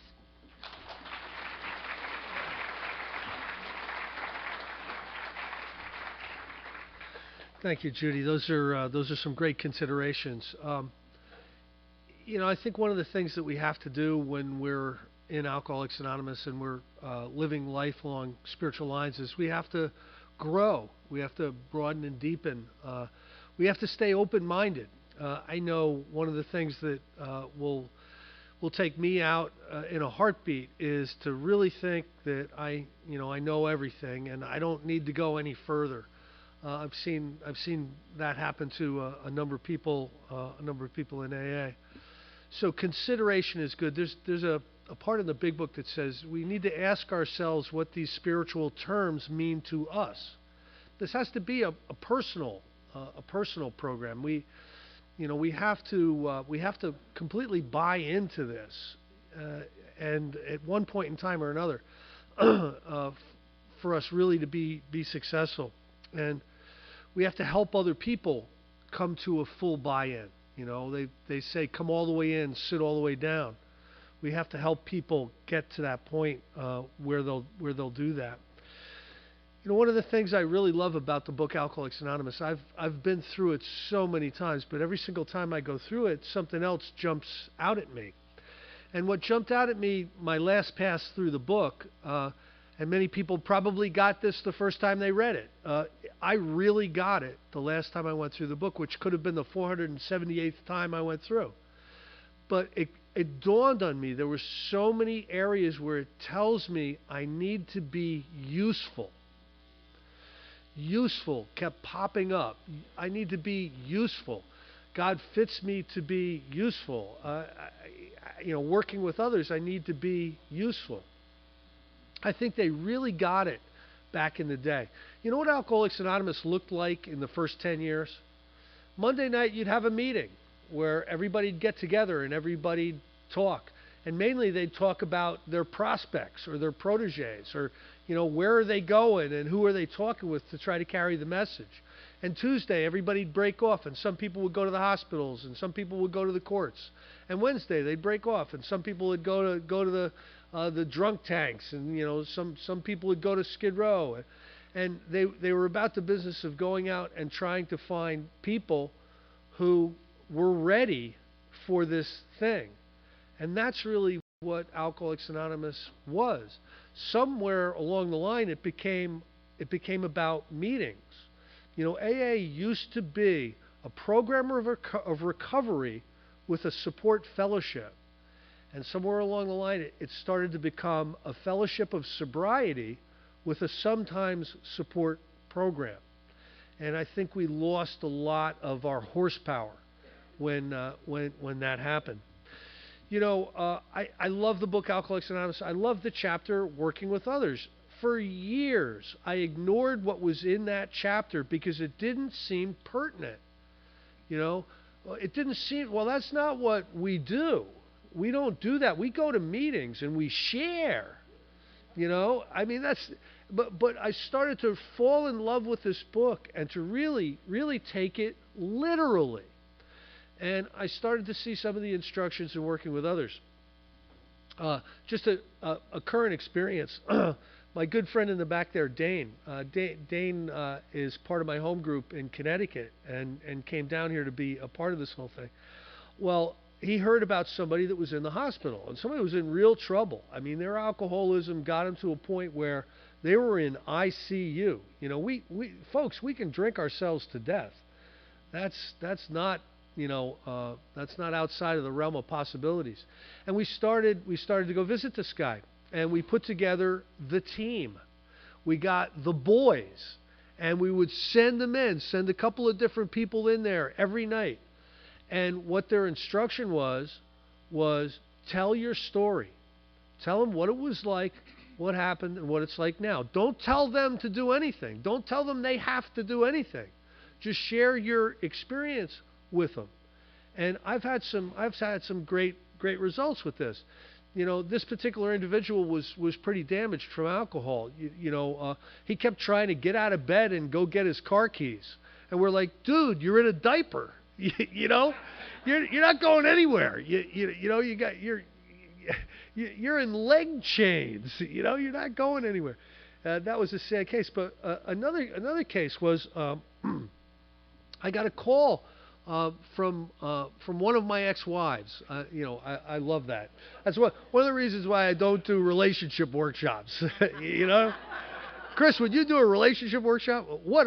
Thank you, Judy. Those are some great considerations. I think one of the things that we have to do when we're in Alcoholics Anonymous and we're living life along spiritual lines is we have to grow. We have to broaden and deepen. We have to stay open-minded. I know one of the things that will take me out in a heartbeat is to really think that I know everything and I don't need to go any further. I've seen that happen to a number of people in AA. So consideration is good. There's a part in the big book that says we need to ask ourselves what these spiritual terms mean to us. This has to be a personal program. We have to completely buy into this, and at one point in time or another, for us really to be successful, and we have to help other people come to a full buy-in. They say come all the way in, sit all the way down. We have to help people get to that point where they'll do that. One of the things I really love about the book Alcoholics Anonymous, I've been through it so many times, but every single time I go through it, something else jumps out at me. And what jumped out at me my last pass through the book, and many people probably got this the first time they read it. I really got it the last time I went through the book, which could have been the 478th time I went through. But it dawned on me there were so many areas where it tells me I need to be useful. Useful kept popping up. I need to be useful. God fits me to be useful. Working with others, I need to be useful. I think they really got it back in the day. You know what Alcoholics Anonymous looked like in the first 10 years? Monday night, you'd have a meeting where everybody'd get together and everybody'd talk. And mainly they'd talk about their prospects or their proteges or, where are they going and who are they talking with to try to carry the message. And Tuesday, everybody'd break off, and some people would go to the hospitals, and some people would go to the courts. And Wednesday, they'd break off, and some people would go to the drunk tanks, and some people would go to Skid Row. And they were about the business of going out and trying to find people who were ready for this thing. And that's really what Alcoholics Anonymous was. Somewhere along the line, it became about meetings. AA used to be a program of recovery with a support fellowship. And somewhere along the line, it started to become a fellowship of sobriety with a sometimes support program. And I think we lost a lot of our horsepower when that happened. I love the book Alcoholics Anonymous. I love the chapter Working with Others. For years, I ignored what was in that chapter because it didn't seem pertinent. It didn't seem, well, that's not what we do. We don't do that. We go to meetings and we share. But I started to fall in love with this book and to really, really take it literally. And I started to see some of the instructions in Working with Others. Just a current experience. My good friend in the back there, Dane. Dane is part of my home group in Connecticut and came down here to be a part of this whole thing. Well, he heard about somebody that was in the hospital, and somebody was in real trouble. I mean, their alcoholism got them to a point where they were in ICU. Folks, we can drink ourselves to death. That's not outside of the realm of possibilities. And we started to go visit this guy, and we put together the team. We got the boys, and we would send a couple of different people in there every night. And what their instruction was tell your story. Tell them what it was like, what happened, and what it's like now. Don't tell them to do anything. Don't tell them they have to do anything. Just share your experience with them. And I've had some great results with this. This particular individual was pretty damaged from alcohol. He kept trying to get out of bed and go get his car keys. And we're like, dude, you're in a diaper. You're not going anywhere. You're in leg chains. You're not going anywhere. That was a sad case. But another case was I got a call from one of my ex-wives. I love that. That's one of the reasons why I don't do relationship workshops. Chris, would you do a relationship workshop? What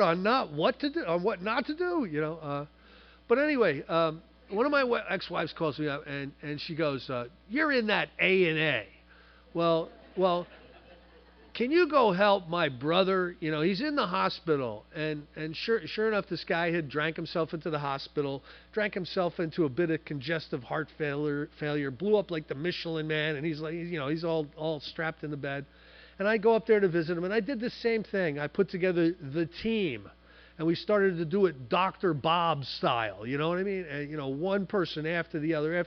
to do, on what not to do? But anyway, one of my ex-wives calls me up and she goes, "You're in that A&A. Well, can you go help my brother? He's in the hospital." And sure enough, this guy had drank himself into the hospital, drank himself into a bit of congestive heart failure, blew up like the Michelin Man, and he's all strapped in the bed. And I go up there to visit him, and I did the same thing. I put together the team. And we started to do it Dr. Bob style, you know what I mean? And, one person after the other.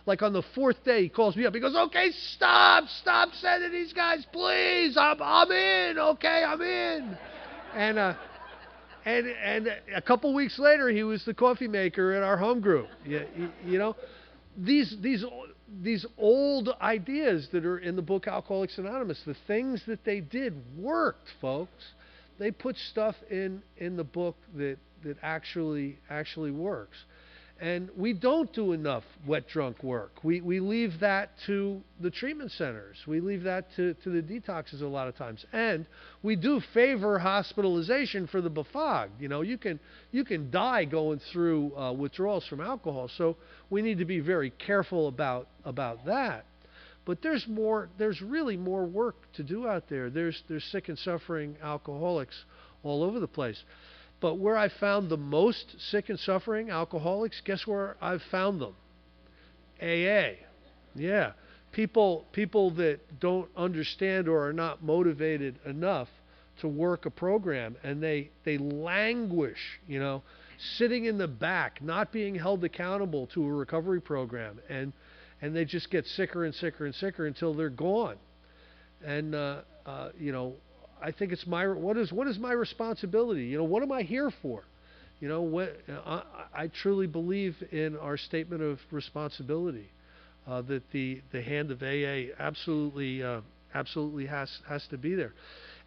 Like on the fourth day, he calls me up. He goes, "Okay, stop sending these guys, please. I'm in, okay, I'm in." And a couple weeks later, he was the coffee maker in our home group. These old ideas that are in the book Alcoholics Anonymous, the things that they did worked, folks. They put stuff in the book that actually works. And we don't do enough wet drunk work. We leave that to the treatment centers. We leave that to the detoxes a lot of times. And we do favor hospitalization for the befogged. You can die going through withdrawals from alcohol. So we need to be very careful about that. But there's really more work to do out there. There's sick and suffering alcoholics all over the place. But where I found the most sick and suffering alcoholics, guess where I've found them? AA. Yeah. People that don't understand or are not motivated enough to work a program, and they languish, sitting in the back, not being held accountable to a recovery program, and they just get sicker and sicker and sicker until they're gone. And you know, I think it's what is my responsibility? You know, what am I here for? You know, I truly believe in our statement of responsibility, that the hand of AA absolutely has to be there.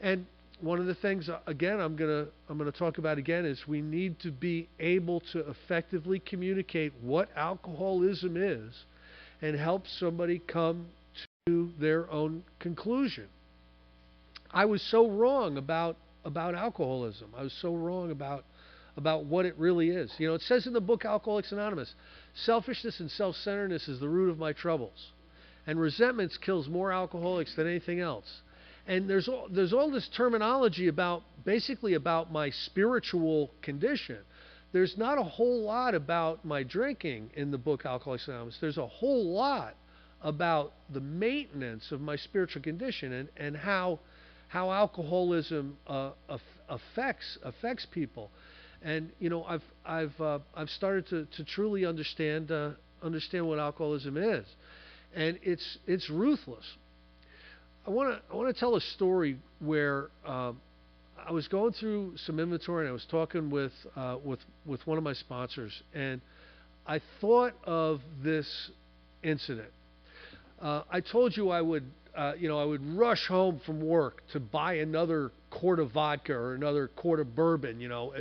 And one of the things, again, I'm gonna talk about again, is we need to be able to effectively communicate what alcoholism is and help somebody come to their own conclusion. I was so wrong about alcoholism. I was so wrong about what it really is. You know, it says in the book Alcoholics Anonymous, selfishness and self-centeredness is the root of my troubles, and resentment kills more alcoholics than anything else. And there's all this terminology basically about my spiritual condition. There's not a whole lot about my drinking in the book Alcoholics Anonymous. There's a whole lot about the maintenance of my spiritual condition and how alcoholism affects people. And you know, I've started to truly understand what alcoholism is, and it's ruthless. I want to tell a story where I was going through some inventory and I was talking with one of my sponsors, and I thought of this incident. I told you I would rush home from work to buy another quart of vodka or another quart of bourbon. You know,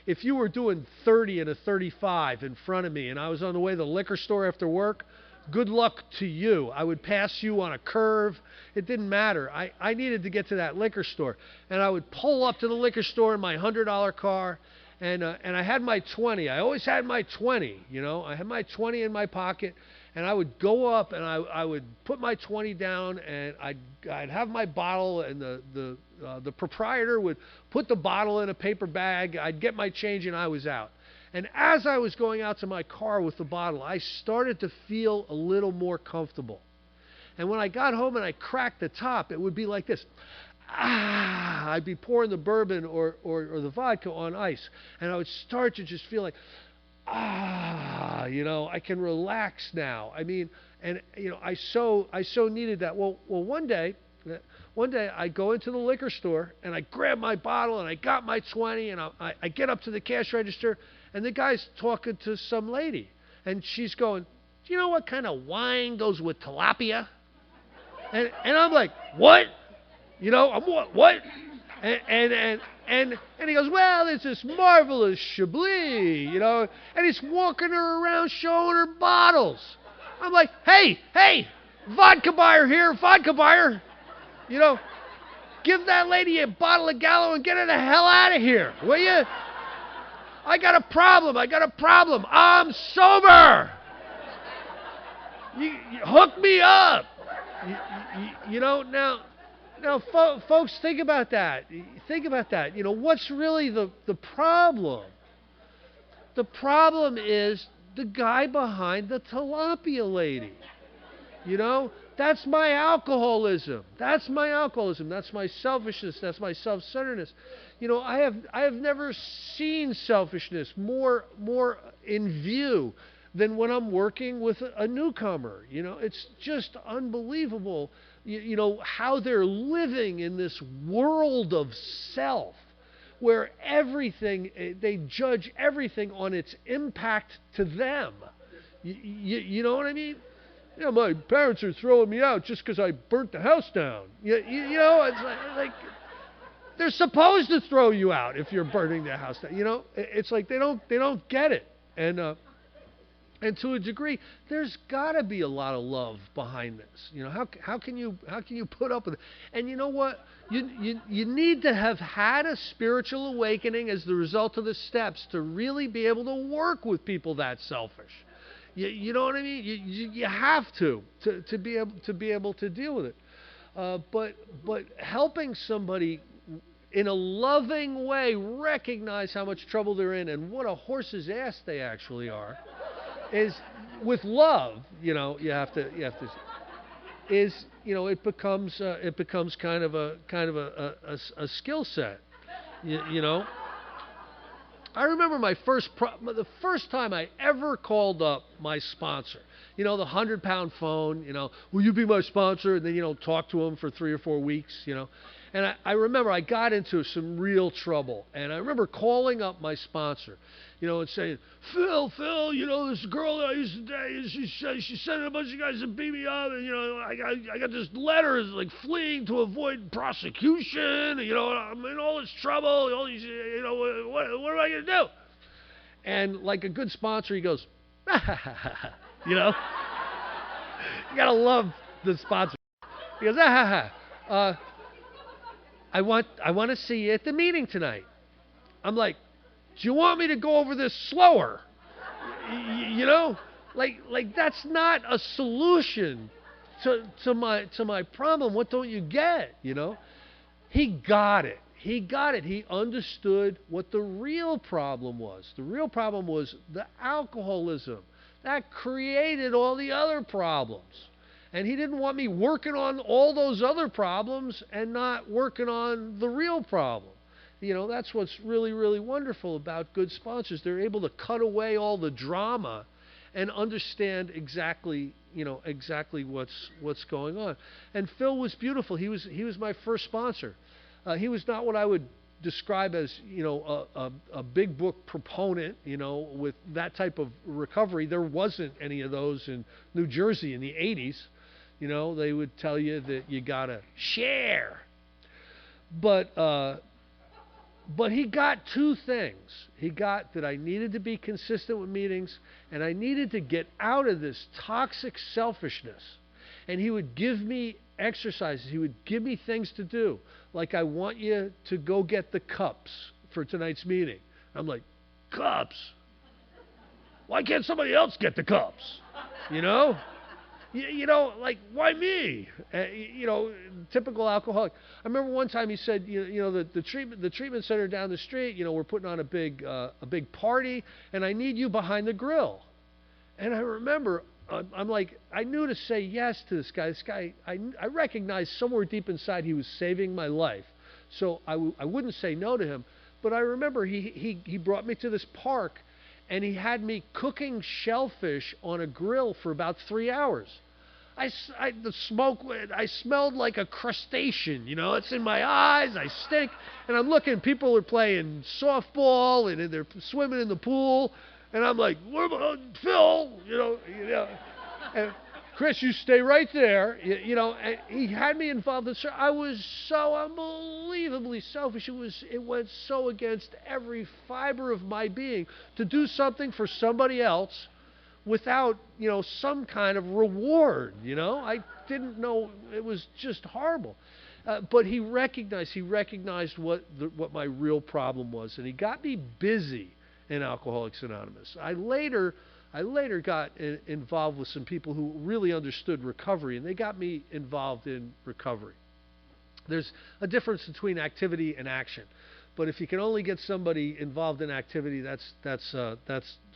if you were doing 30 and a 35 in front of me, and I was on the way to the liquor store after work, good luck to you. I would pass you on a curve. It didn't matter. I needed to get to that liquor store, and I would pull up to the liquor store in my $100 car, and I had my 20. I always had my 20. You know, I had my 20 in my pocket. And I would go up and I would put my 20 down, and I'd have my bottle, and the proprietor would put the bottle in a paper bag. I'd get my change, and I was out. And as I was going out to my car with the bottle, I started to feel a little more comfortable. And when I got home and I cracked the top, it would be like this. I'd be pouring the bourbon or the vodka on ice, and I would start to just feel like, you know, I can relax now. I mean, and you know, I so needed that. Well, one day I go into the liquor store and I grab my bottle and I got my 20, and I get up to the cash register, and the guy's talking to some lady, and she's going, "Do you know what kind of wine goes with tilapia?" And I'm like, "What? You know, I'm what?" And he goes, "Well, it's this marvelous Chablis, you know," and he's walking her around showing her bottles. I'm like, hey, vodka buyer here, vodka buyer. You know, give that lady a bottle of Gallo and get her the hell out of here, will you? I got a problem. I'm sober. You hook me up. You know, now, folks, think about that. You know, what's really the problem? The problem is the guy behind the tilapia lady. You know, that's my alcoholism. That's my selfishness. That's my self-centeredness. You know, I have never seen selfishness more in view than when I'm working with a newcomer. You know, it's just unbelievable. You know, how they're living in this world of self, where everything, they judge everything on its impact to them. You know what I mean? You know, my parents are throwing me out just because I burnt the house down. You know, it's like they're supposed to throw you out if you're burning the house down. You know, it's like they don't get it. And to a degree, there's got to be a lot of love behind this. You know, how can you put up with it? And you know what? You need to have had a spiritual awakening as the result of the steps to really be able to work with people that selfish. You know what I mean? You have to be able to deal with it. But helping somebody in a loving way recognize how much trouble they're in and what a horse's ass they actually are. Is with love, you know, you have to is, you know, it becomes kind of a skill set, you know. I remember the first time I ever called up my sponsor. You know, the 100-pound phone, will you be my sponsor? And then, talk to him for 3 or 4 weeks, And I remember I got into some real trouble. And I remember calling up my sponsor, and saying, Phil, this girl that I used to date, she sent a bunch of guys to beat me up, and, I got this letter, is like fleeing to avoid prosecution, I'm in all this trouble, all these, what am I going to do? And like a good sponsor, he goes, you gotta love the sponsor. He goes, I want to see you at the meeting tonight. I'm like, do you want me to go over this slower? Like that's not a solution to my problem. What don't you get? He got it. He understood what the real problem was. The real problem was the alcoholism. That created all the other problems. And he didn't want me working on all those other problems and not working on the real problem. That's what's really, really wonderful about good sponsors. They're able to cut away all the drama and understand exactly what's going on. And Phil was beautiful. He was my first sponsor. He was not what I would describe as, a big book proponent, with that type of recovery. There wasn't any of those in New Jersey in the 80s. They would tell you that you gotta share. But he got two things. He got that I needed to be consistent with meetings, and I needed to get out of this toxic selfishness. And he would give me exercises. He would give me things to do. Like, I want you to go get the cups for tonight's meeting. I'm like, cups? Why can't somebody else get the cups? Like, why me? Typical alcoholic. I remember one time he said, the treatment center down the street, we're putting on a big party, and I need you behind the grill. And I remember, I'm like, I knew to say yes to this guy. This guy, I recognized somewhere deep inside he was saving my life. So I wouldn't say no to him. But I remember he brought me to this park, and he had me cooking shellfish on a grill for about 3 hours. The smoke, I smelled like a crustacean, it's in my eyes, I stink. And I'm looking, people are playing softball, and they're swimming in the pool. And I'm like, what about Phil? And Chris, you stay right there. And he had me involved in. I was so unbelievably selfish. It went so against every fiber of my being to do something for somebody else without, some kind of reward. I didn't know. It was just horrible. But he recognized what my real problem was, and he got me busy in Alcoholics Anonymous. I later got involved with some people who really understood recovery, and they got me involved in recovery. There's a difference between activity and action, but if you can only get somebody involved in activity, that's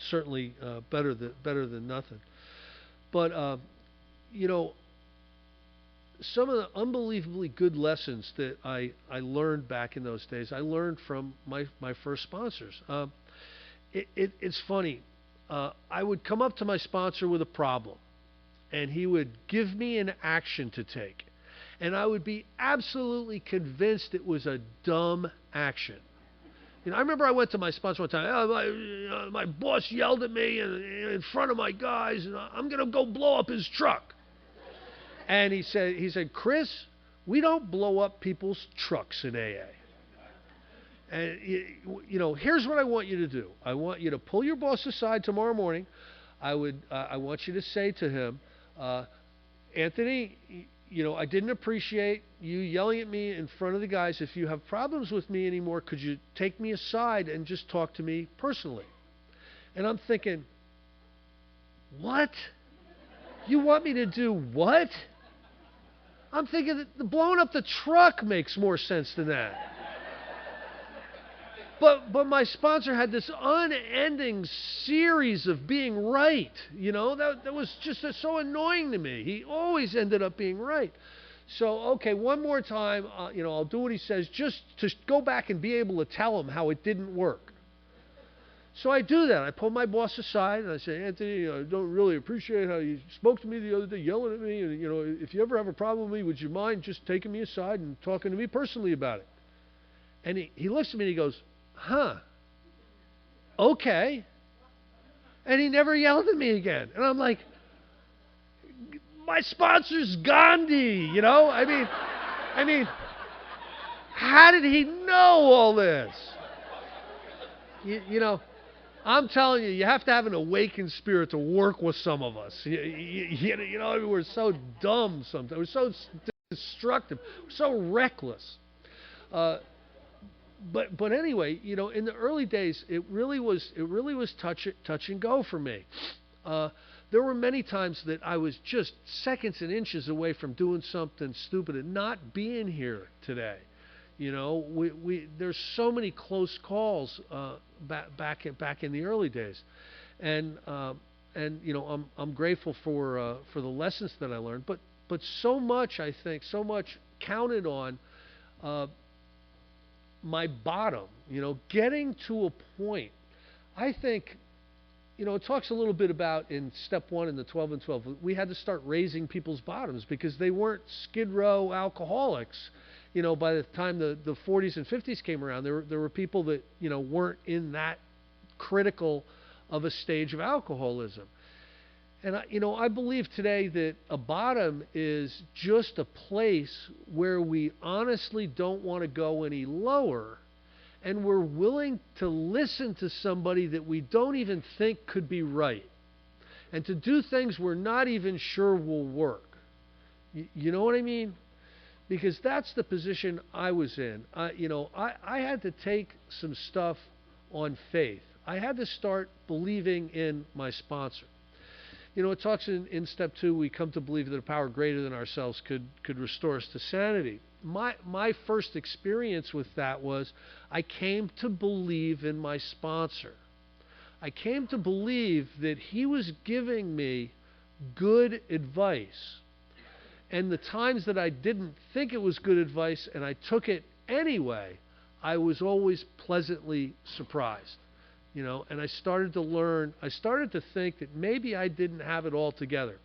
certainly better than nothing. But some of the unbelievably good lessons that I learned back in those days, I learned from my first sponsors. It's funny. I would come up to my sponsor with a problem, and he would give me an action to take. And I would be absolutely convinced it was a dumb action. I remember I went to my sponsor one time. My boss yelled at me in front of my guys, and I'm going to go blow up his truck. And he said, Chris, we don't blow up people's trucks in AA. And, here's what I want you to do. I want you to pull your boss aside tomorrow morning. I want you to say to him, Anthony, I didn't appreciate you yelling at me in front of the guys. If you have problems with me anymore, could you take me aside and just talk to me personally? And I'm thinking, what? You want me to do what? I'm thinking that the blowing up the truck makes more sense than that. But my sponsor had this unending series of being right. That was just so annoying to me. He always ended up being right. So, okay, one more time, I'll do what he says just to go back and be able to tell him how it didn't work. So I do that. I pull my boss aside and I say, Anthony, I don't really appreciate how you spoke to me the other day, yelling at me. And, if you ever have a problem with me, would you mind just taking me aside and talking to me personally about it? And he looks at me and he goes, huh, okay. And he never yelled at me again. And I'm like, my sponsor's Gandhi, I mean, how did he know all this? I'm telling you, you have to have an awakened spirit to work with some of us. We're so dumb sometimes. We're so destructive. We're so reckless. But anyway, in the early days, it really was touch and go for me. There were many times that I was just seconds and inches away from doing something stupid and not being here today. There's so many close calls back in the early days, and I'm grateful for the lessons that I learned. But so much, I think, counted on my bottom. Getting to a point. I think. It talks a little bit about in step 1 in the 12 and 12. We had to start raising people's bottoms because they weren't skid row alcoholics. By the time the 40s and 50s came around, there were people that weren't in that critical of a stage of alcoholism. And I believe today that a bottom is just a place where we honestly don't want to go any lower. And we're willing to listen to somebody that we don't even think could be right. And to do things we're not even sure will work. You know what I mean? Because that's the position I was in. I had to take some stuff on faith. I had to start believing in my sponsor. It talks in step 2, we come to believe that a power greater than ourselves could restore us to sanity. My first experience with that was I came to believe in my sponsor. I came to believe that he was giving me good advice. And the times that I didn't think it was good advice and I took it anyway, I was always pleasantly surprised. And I started to think that maybe I didn't have it all together.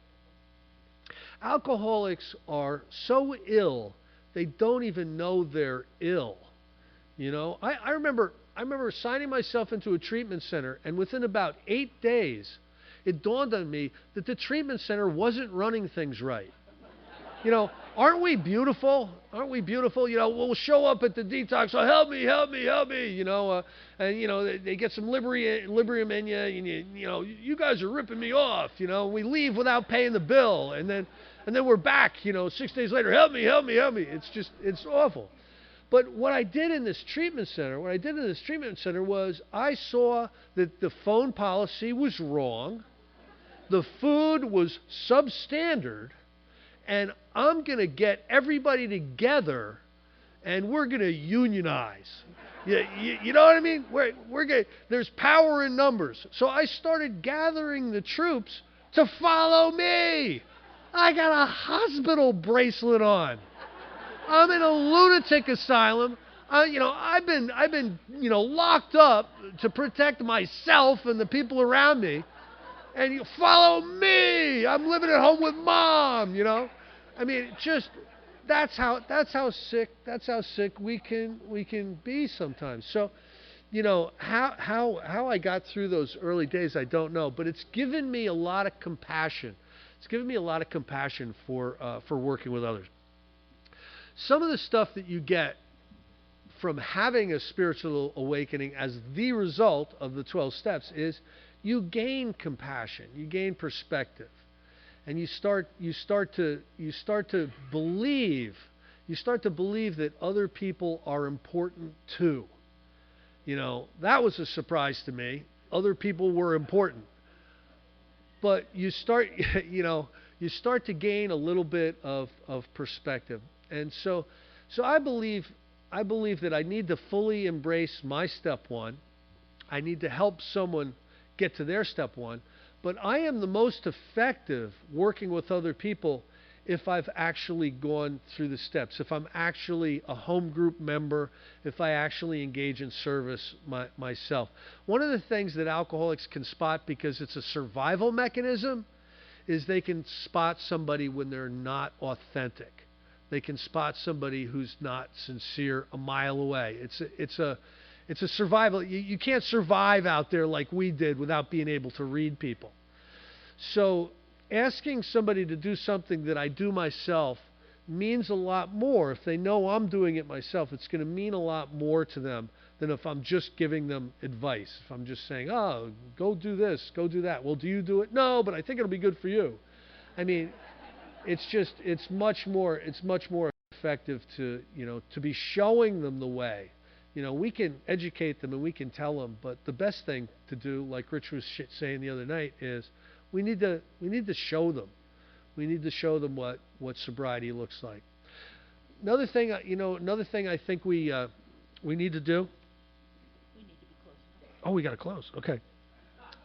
Alcoholics are so ill, they don't even know they're ill. I remember signing myself into a treatment center, and within about 8 days, it dawned on me that the treatment center wasn't running things right. Aren't we beautiful? Aren't we beautiful? We'll show up at the detox. Oh, help me. And they get some Librium in you, and you guys are ripping me off. We leave without paying the bill, and then we're back. 6 days later, help me. It's awful. But what I did in this treatment center, was I saw that the phone policy was wrong, the food was substandard. And I'm going to get everybody together, and we're going to unionize. You know what I mean? There's power in numbers. So I started gathering the troops to follow me. I got a hospital bracelet on. I'm in a lunatic asylum. I've been locked up to protect myself and the people around me. And you follow me. I'm living at home with Mom. I mean, that's how sick we can be sometimes. So, how I got through those early days, I don't know, but it's given me a lot of compassion. It's given me a lot of compassion for working with others. Some of the stuff that you get from having a spiritual awakening as the result of the 12 steps is you gain compassion, you gain perspective. And you start to believe that other people are important too. That was a surprise to me. Other people were important. But you start to gain a little bit of perspective. And so I believe that I need to fully embrace my step 1. I need to help someone get to their step 1. But I am the most effective working with other people if I've actually gone through the steps, if I'm actually a home group member, if I actually engage in service myself. One of the things that alcoholics can spot, because it's a survival mechanism, is they can spot somebody when they're not authentic. They can spot somebody who's not sincere a mile away. It's a survival. You can't survive out there like we did without being able to read people. So asking somebody to do something that I do myself means a lot more. If they know I'm doing it myself, it's going to mean a lot more to them than if I'm just giving them advice. If I'm just saying, oh, go do this, go do that. Well, do you do it? No, but I think it'll be good for you. I mean, it's much more effective to be showing them the way. We can educate them and we can tell them, but the best thing to do, like Rich was saying the other night, is we need to show them. We need to show them what sobriety looks like. Another thing I think we need to do. We need to be closing. Oh, we got to close. Okay.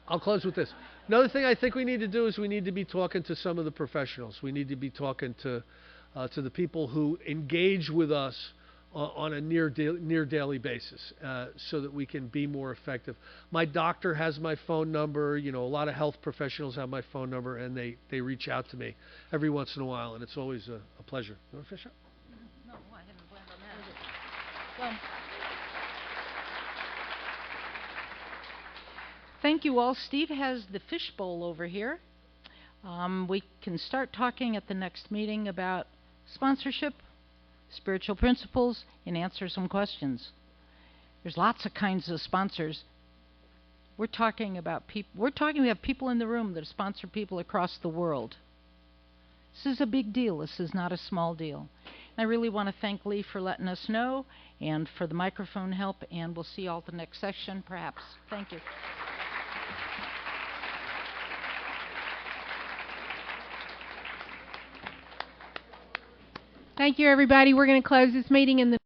I'll close with this. Another thing I think we need to do is we need to be talking to some of the professionals. We need to be talking to the people who engage with us on a near daily basis, so that we can be more effective. My doctor has my phone number. A lot of health professionals have my phone number, and they reach out to me every once in a while, and it's always a pleasure. You want to fish up?
No, I haven't planned on that. Well, thank you all. Steve has the fishbowl over here. We can start talking at the next meeting about sponsorship, spiritual principles, and answer some questions. There's lots of kinds of sponsors. We have people in the room that sponsor people across the world. This is a big deal. This is not a small deal. And I really want to thank Lee for letting us know and for the microphone help, and we'll see you all at the next session, perhaps. Thank you.
Thank you, everybody. We're going to close this meeting in the